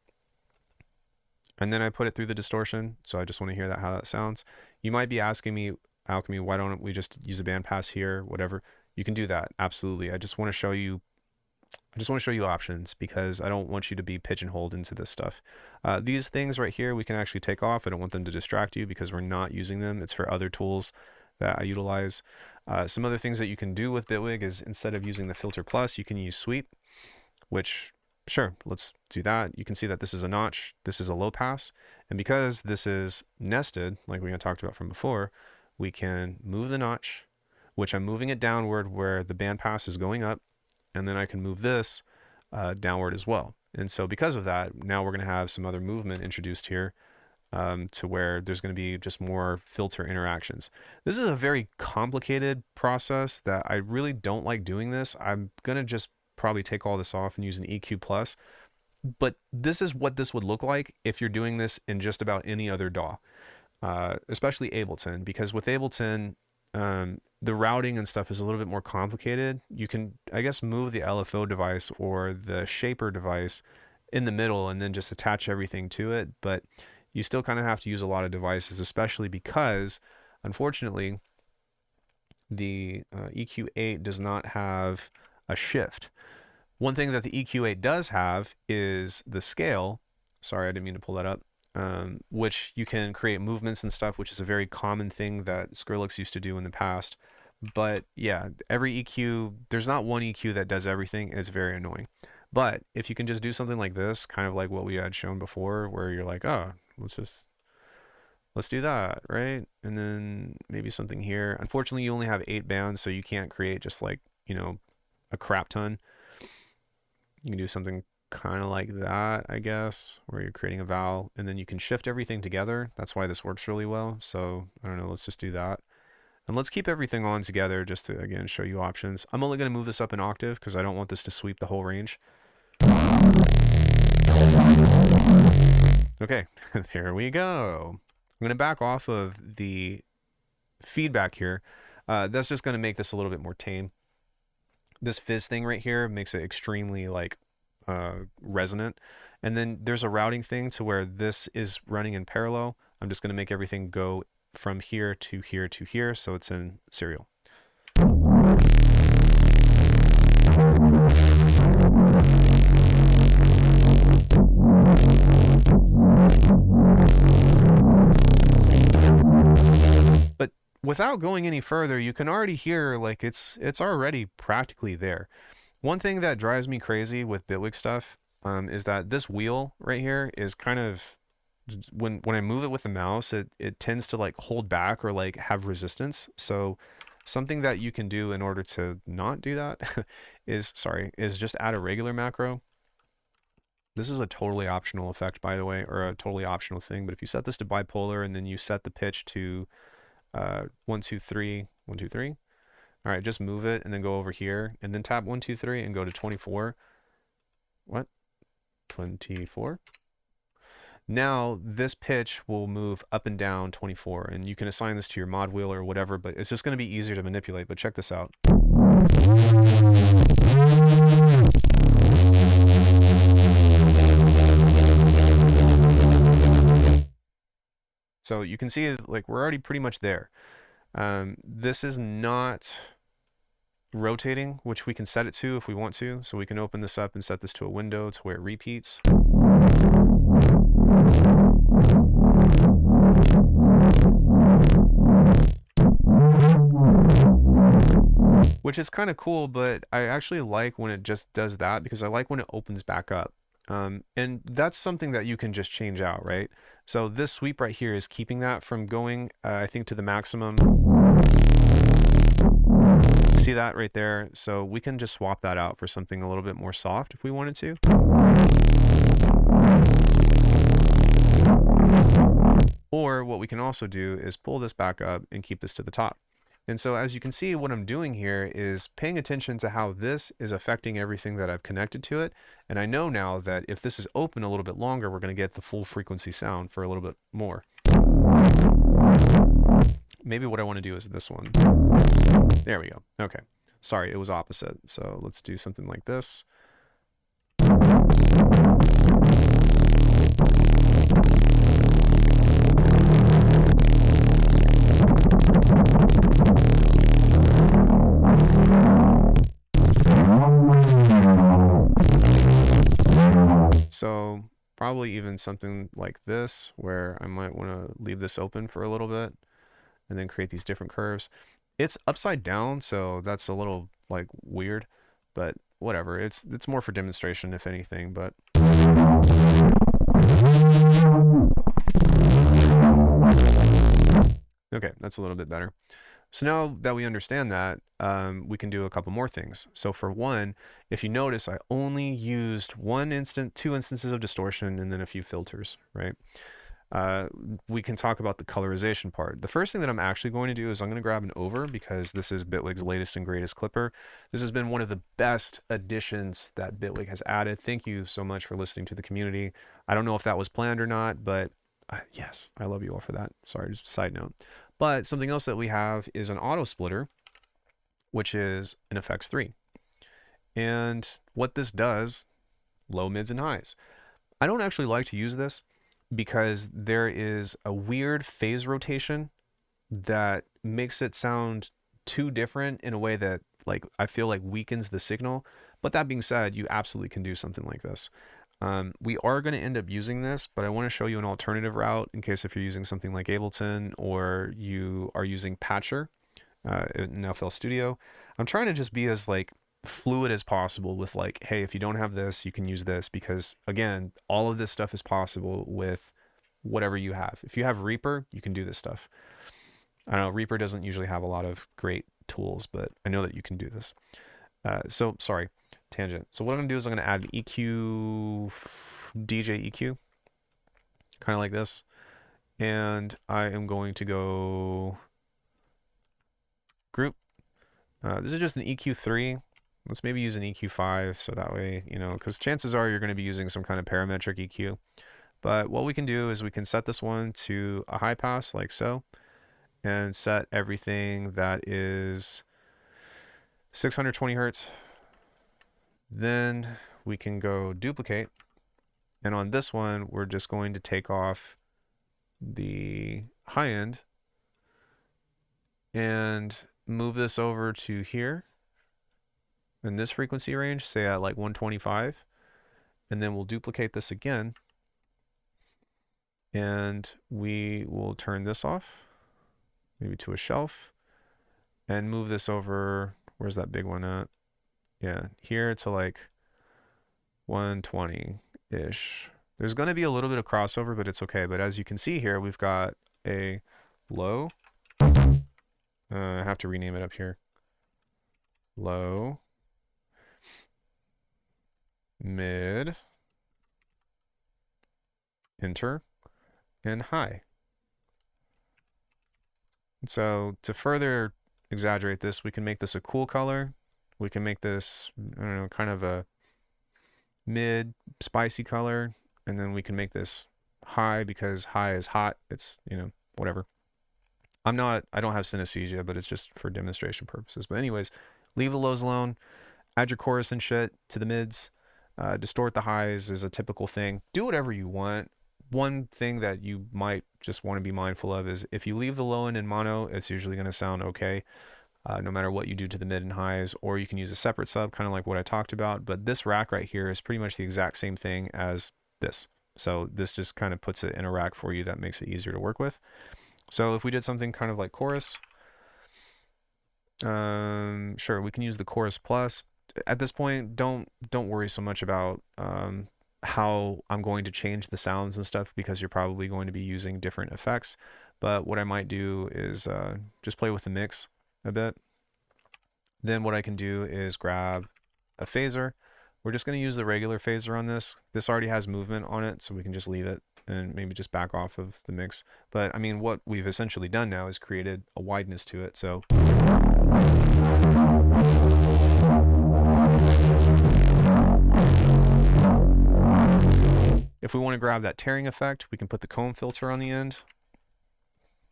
and then I put it through the distortion. So I just want to hear how that sounds. You might be asking me, Alckemy, why don't we just use a bandpass here, whatever. You can do that, absolutely. I just want to show you options because I don't want you to be pigeonholed into this stuff. These things right here we can actually take off. I don't want them to distract you because we're not using them. It's for other tools that I utilize. Some other things that you can do with Bitwig is instead of using the filter plus, you can use sweep, which sure, let's do that. You can see that this is a notch, this is a low pass. And because this is nested, like we talked about from before, we can move the notch, which I'm moving it downward where the band pass is going up. And then I can move this downward as well. And so because of that, now we're going to have some other movement introduced here to where there's going to be just more filter interactions. This is a very complicated process that I really don't like doing this. I'm going to just probably take all this off and use an EQ plus. But this is what this would look like if you're doing this in just about any other DAW, especially Ableton, because with Ableton, the routing and stuff is a little bit more complicated. You can, I guess, move the LFO device or the shaper device in the middle and then just attach everything to it. But you still kind of have to use a lot of devices, especially because, unfortunately, the EQ8 does not have a shift. One thing that the EQ8 does have is the scale. Sorry, I didn't mean to pull that up. Which you can create movements and stuff, which is a very common thing that Skrillex used to do in the past. But yeah, every EQ, there's not one EQ that does everything, and it's very annoying. But if you can just do something like this, kind of like what we had shown before, where you're like, oh, let's do that, right? And then maybe something here. Unfortunately, you only have 8 bands, so you can't create just like, you know, a crap ton. You can do something kind of like that, I guess, where you're creating a vowel and then you can shift everything together. That's why this works really well. So I don't know, let's just do that. And let's keep everything on together just to, again, show you options. I'm only going to move this up an octave because I don't want this to sweep the whole range. Okay, there we go. I'm going to back off of the feedback here. That's just going to make this a little bit more tame. This fizz thing right here makes it extremely like resonant. And then there's a routing thing to where this is running in parallel. I'm just going to make everything go from here to here to here, so it's in serial. without going any further, you can already hear like it's already practically there. One thing that drives me crazy with Bitwig stuff is that this wheel right here is kind of when I move it with the mouse, it tends to like hold back or like have resistance. So something that you can do in order to not do that is just add a regular macro. This is a totally optional effect, by the way, or a totally optional thing. But if you set this to bipolar and then you set the pitch to 1, 2, 3, 1, 2, 3. All right, just move it and then go over here and then tap 1, 2, 3 and go to 24. What? 24? Now this pitch will move up and down 24, and you can assign this to your mod wheel or whatever, but it's just going to be easier to manipulate. But check this out. So you can see like we're already pretty much there. This is not rotating, which we can set it to if we want to. So we can open this up and set this to a window to where it repeats. Which is kind of cool, but I actually like when it just does that because I like when it opens back up. And that's something that you can just change out, right? So this sweep right here is keeping that from going, I think, to the maximum. See that right there? So we can just swap that out for something a little bit more soft if we wanted to. Or what we can also do is pull this back up and keep this to the top. And so as you can see, what I'm doing here is paying attention to how this is affecting everything that I've connected to it. And I know now that if this is open a little bit longer, we're going to get the full frequency sound for a little bit more. Maybe what I want to do is this one. There we go. Okay. Sorry, it was opposite. So let's do something like this. So probably even something like this, where I might want to leave this open for a little bit and then create these different curves. It's upside down, so that's a little like weird, but whatever. It's more for demonstration, if anything, but okay, that's a little bit better. So now that we understand that, we can do a couple more things. So for one, if you notice, I only used two instances of distortion and then a few filters, right? We can talk about the colorization part. The first thing that I'm actually going to do is I'm going to grab an over because this is Bitwig's latest and greatest clipper. This has been one of the best additions that Bitwig has added. Thank you so much for listening to the community. I don't know if that was planned or not, but yes, I love you all for that. Sorry, just a side note. But something else that we have is an auto splitter, which is an FX3. And what this does, low, mids, and highs. I don't actually like to use this because there is a weird phase rotation that makes it sound too different in a way that like I feel like weakens the signal. But that being said, you absolutely can do something like this. We are going to end up using this, but I want to show you an alternative route in case if you're using something like Ableton or you are using Patcher in FL Studio. I'm trying to just be as like fluid as possible with like, hey, if you don't have this, you can use this because again, all of this stuff is possible with whatever you have. If you have Reaper, you can do this stuff. I don't know, Reaper doesn't usually have a lot of great tools, but I know that you can do this. So sorry. Tangent. So what I'm going to do is I'm going to add an EQ, DJ EQ, kind of like this. And I am going to go group. This is just an EQ3. Let's maybe use an EQ5 so that way, you know, because chances are you're going to be using some kind of parametric EQ. But what we can do is we can set this one to a high pass like so and set everything that is 620 hertz. Then we can go duplicate. And on this one, we're just going to take off the high end and move this over to here in this frequency range, say at like 125. And then we'll duplicate this again. And we will turn this off. maybe to a shelf, and move this over. Where's that big one at? Yeah, here to like 120-ish. There's going to be a little bit of crossover, but it's okay. But as you can see here, we've got a low. I have to rename it up here. Low, mid, enter, and high. And so to further exaggerate this, we can make this a cool color. We can make this, I don't know, kind of a mid spicy color. And then we can make this high because high is hot. It's, you know, whatever. I don't have synesthesia, but it's just for demonstration purposes. But anyways, leave the lows alone, add your chorus and shit to the mids, distort the highs is a typical thing. Do whatever you want. One thing that you might just want to be mindful of is if you leave the low end in mono, it's usually going to sound okay, no matter what you do to the mid and highs, or you can use a separate sub, kind of like what I talked about. But this rack right here is pretty much the exact same thing as this. So this just kind of puts it in a rack for you that makes it easier to work with. So if we did something kind of like chorus, sure, we can use the chorus plus. At this point, don't worry so much about how I'm going to change the sounds and stuff, because you're probably going to be using different effects. But what I might do is just play with the mix a bit. Then what I can do is grab a phaser. We're just going to use the regular phaser on this. This already has movement on it, so we can just leave it and maybe just back off of the mix. But I mean, what we've essentially done now is created a wideness to it. So if we want to grab that tearing effect, we can put the comb filter on the end,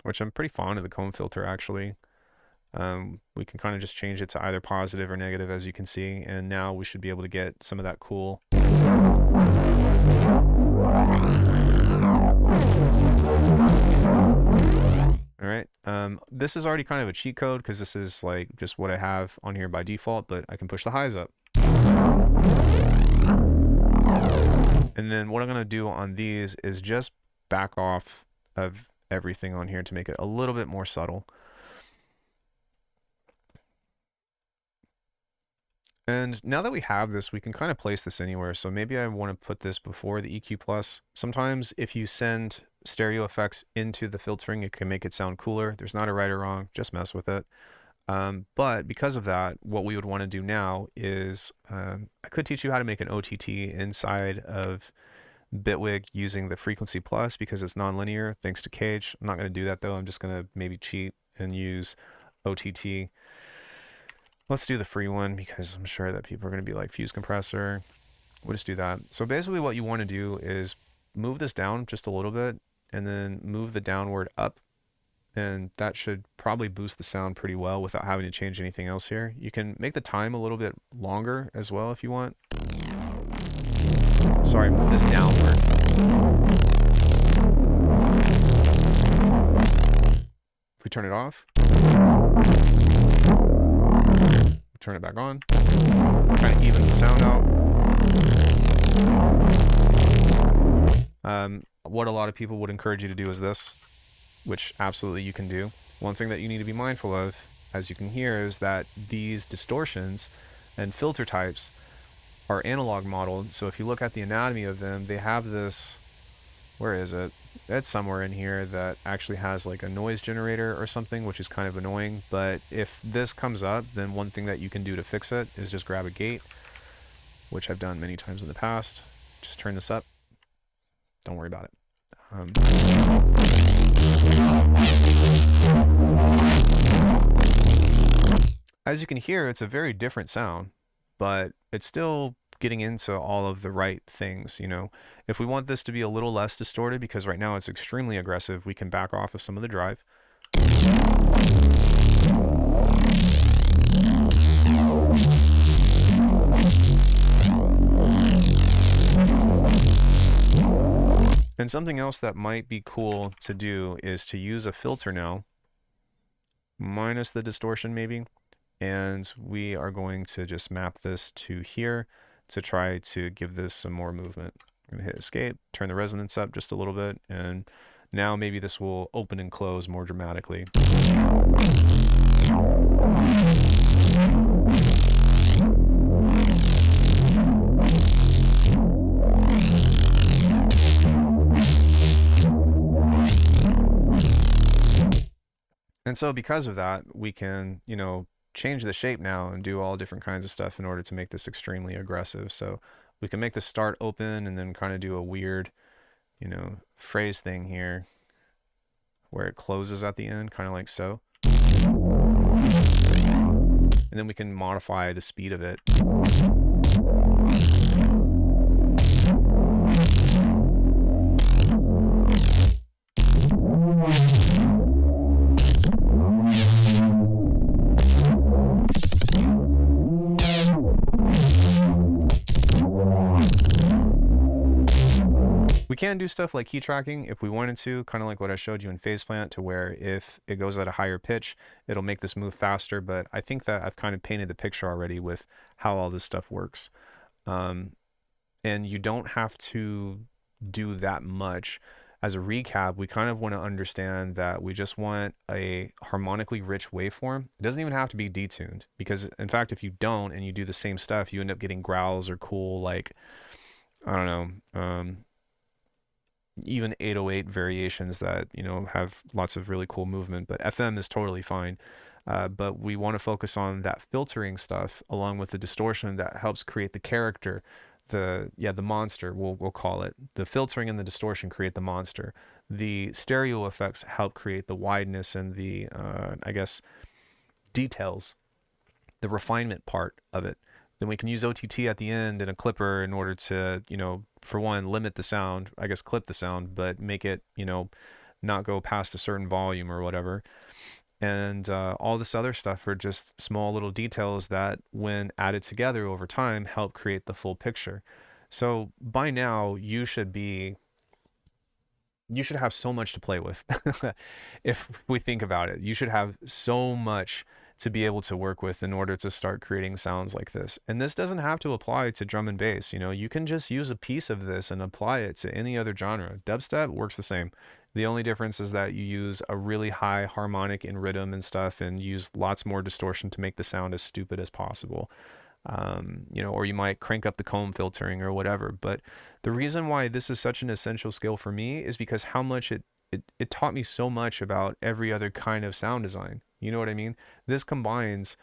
which I'm pretty fond of the comb filter actually. We can kind of just change it to either positive or negative, as you can see, and now we should be able to get some of that cool. All right, this is already kind of a cheat code because this is like just what I have on here by default, but I can push the highs up. And then what I'm going to do on these is just back off of everything on here to make it a little bit more subtle. And now that we have this, we can kind of place this anywhere. So maybe I want to put this before the EQ plus. Sometimes if you send stereo effects into the filtering, it can make it sound cooler. There's not a right or wrong, just mess with it. But because of that, what we would want to do now is I could teach you how to make an OTT inside of Bitwig using the frequency plus because it's nonlinear thanks to Cage. I'm not going to do that though. I'm just going to maybe cheat and use OTT. Let's do the free one because I'm sure that people are going to be like fuse compressor. We'll just do that. So basically what you want to do is move this down just a little bit and then move the downward up. And that should probably boost the sound pretty well without having to change anything else here. You can make the time a little bit longer as well if you want. Sorry, move this downward. If we turn it off, turn it back on, kind of evens the sound out. What a lot of people would encourage you to do is this, which absolutely you can do. One thing that you need to be mindful of, as you can hear, is that these distortions and filter types are analog modeled. So if you look at the anatomy of them, they have this, where is it? It's somewhere in here that actually has like a noise generator or something, which is kind of annoying. But if this comes up, then one thing that you can do to fix it is just grab a gate, which I've done many times in the past. Just turn this up. Don't worry about it. As you can hear, it's a very different sound, but it's still getting into all of the right things. You know, if we want this to be a little less distorted, because right now it's extremely aggressive, we can back off of some of the drive. And something else that might be cool to do is to use a filter now, minus the distortion maybe, and we are going to just map this to here to try to give this some more movement. I'm going to hit escape, turn the resonance up just a little bit, and Now maybe this will open and close more dramatically. And so because of that, we can, you know, change the shape now and do all different kinds of stuff in order to make this extremely aggressive. So we can make the start open and then kind of do a weird, you know, phrase thing here where it closes at the end, kind of like so. And then we can modify the speed of it. We can do stuff like key tracking if we wanted to, kind of like what I showed you in phase plant, to where if it goes at a higher pitch, it'll make this move faster. But I think that I've kind of painted the picture already with how all this stuff works. And you don't have to do that much. As a recap, we kind of want to understand that we just want a harmonically rich waveform. It doesn't even have to be detuned, because in fact, if you don't and you do the same stuff, you end up getting growls or cool, like, I don't know, even 808 variations that, you know, have lots of really cool movement. But FM is totally fine. But we want to focus on that filtering stuff along with the distortion that helps create the character, the monster, we'll call it. The filtering and the distortion create the monster. The stereo effects help create the wideness and the I guess details, the refinement part of it. Then we can use OTT at the end and a clipper in order to, you know, for one, limit the sound, I guess clip the sound, but make it, you know, not go past a certain volume or whatever. And all this other stuff are just small little details that, when added together over time, help create the full picture. So by now, you should have so much to play with. If we think about it, you should have so much to be able to work with in order to start creating sounds like this. And this doesn't have to apply to drum and bass. You know, you can just use a piece of this and apply it to any other genre. Dubstep works the same. The only difference is that you use a really high harmonic in rhythm and stuff, and use lots more distortion to make the sound as stupid as possible. You know, or you might crank up the comb filtering or whatever. But the reason why this is such an essential skill for me is because how much it taught me so much about every other kind of sound design. You know what I mean? This combines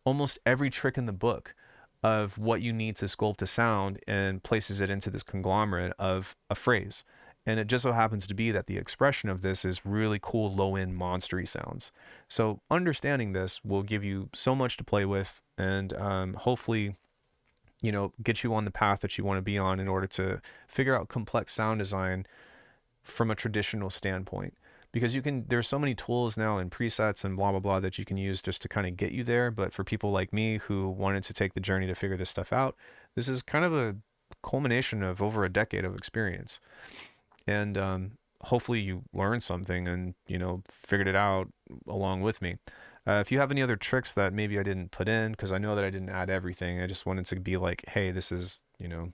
almost every trick in the book of what you need to sculpt a sound and places it into this conglomerate of a phrase. And it just so happens to be that the expression of this is really cool, low-end, monstery sounds. So understanding this will give you so much to play with, and hopefully, you know, get you on the path that you want to be on in order to figure out complex sound design from a traditional standpoint. Because there's so many tools now and presets and blah, blah, blah that you can use just to kind of get you there. But for people like me who wanted to take the journey to figure this stuff out, this is kind of a culmination of over a decade of experience. And hopefully you learned something and, you know, figured it out along with me. If you have any other tricks that maybe I didn't put in, because I know that I didn't add everything, I just wanted to be like, hey, this is, you know,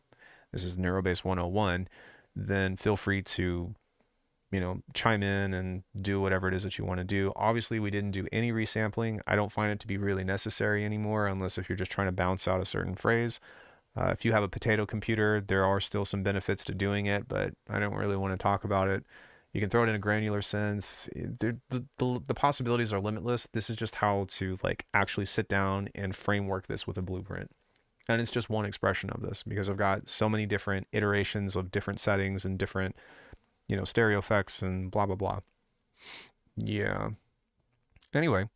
this is Neurobase 101, then feel free to, you know, chime in and do whatever it is that you want to do. Obviously, we didn't do any resampling. I don't find it to be really necessary anymore, unless if you're just trying to bounce out a certain phrase. If you have a potato computer, there are still some benefits to doing it, but I don't really want to talk about it. You can throw it in a granular sense. The possibilities are limitless. This is just how to like actually sit down and framework this with a blueprint. And it's just one expression of this, because I've got so many different iterations of different settings and different, you know, stereo effects and blah, blah, blah. Yeah. Anyway,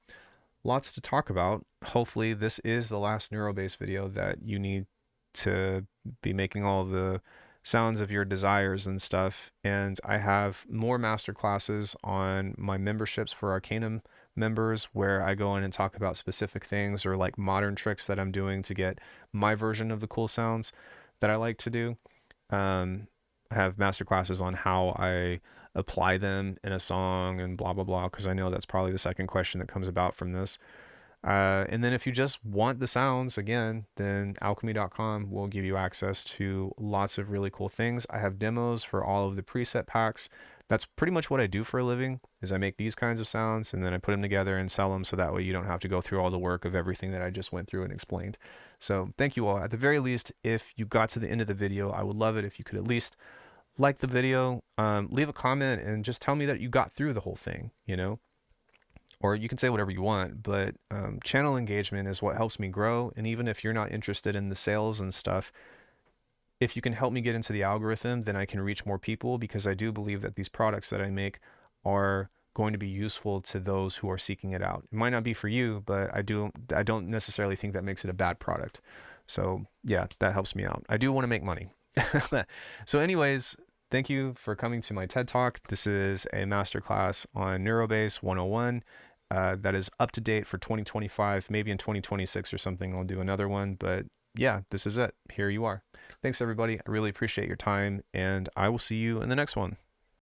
lots to talk about. Hopefully this is the last Neurobase video that you need to be making all the sounds of your desires and stuff. And I have more masterclasses on my memberships for ARCANUM members, where I go in and talk about specific things or like modern tricks that I'm doing to get my version of the cool sounds that I like to do. I have masterclasses on how I apply them in a song and blah, blah, blah, because I know that's probably the second question that comes about from this. And then if you just want the sounds, again, then alchemy.com will give you access to lots of really cool things. I have demos for all of the preset packs that's pretty much what I do for a living, is I make these kinds of sounds and then I put them together and sell them, so that way you don't have to go through all the work of everything that I just went through and explained. So thank you all. At the very least, if you got to the end of the video, I would love it if you could at least like the video, leave a comment, and just tell me that you got through the whole thing, you know? Or you can say whatever you want, but channel engagement is what helps me grow. And even if you're not interested in the sales and stuff, if you can help me get into the algorithm, then I can reach more people, because I do believe that these products that I make are going to be useful to those who are seeking it out. It might not be for you, but I don't necessarily think that makes it a bad product. So yeah, that helps me out. I do want to make money. So anyways, thank you for coming to my TED Talk. This is a masterclass on Neurobase 101. That is up to date for 2025. Maybe in 2026 or something, I'll do another one. But yeah, this is it. Here you are. Thanks, everybody. I really appreciate your time, and I will see you in the next one.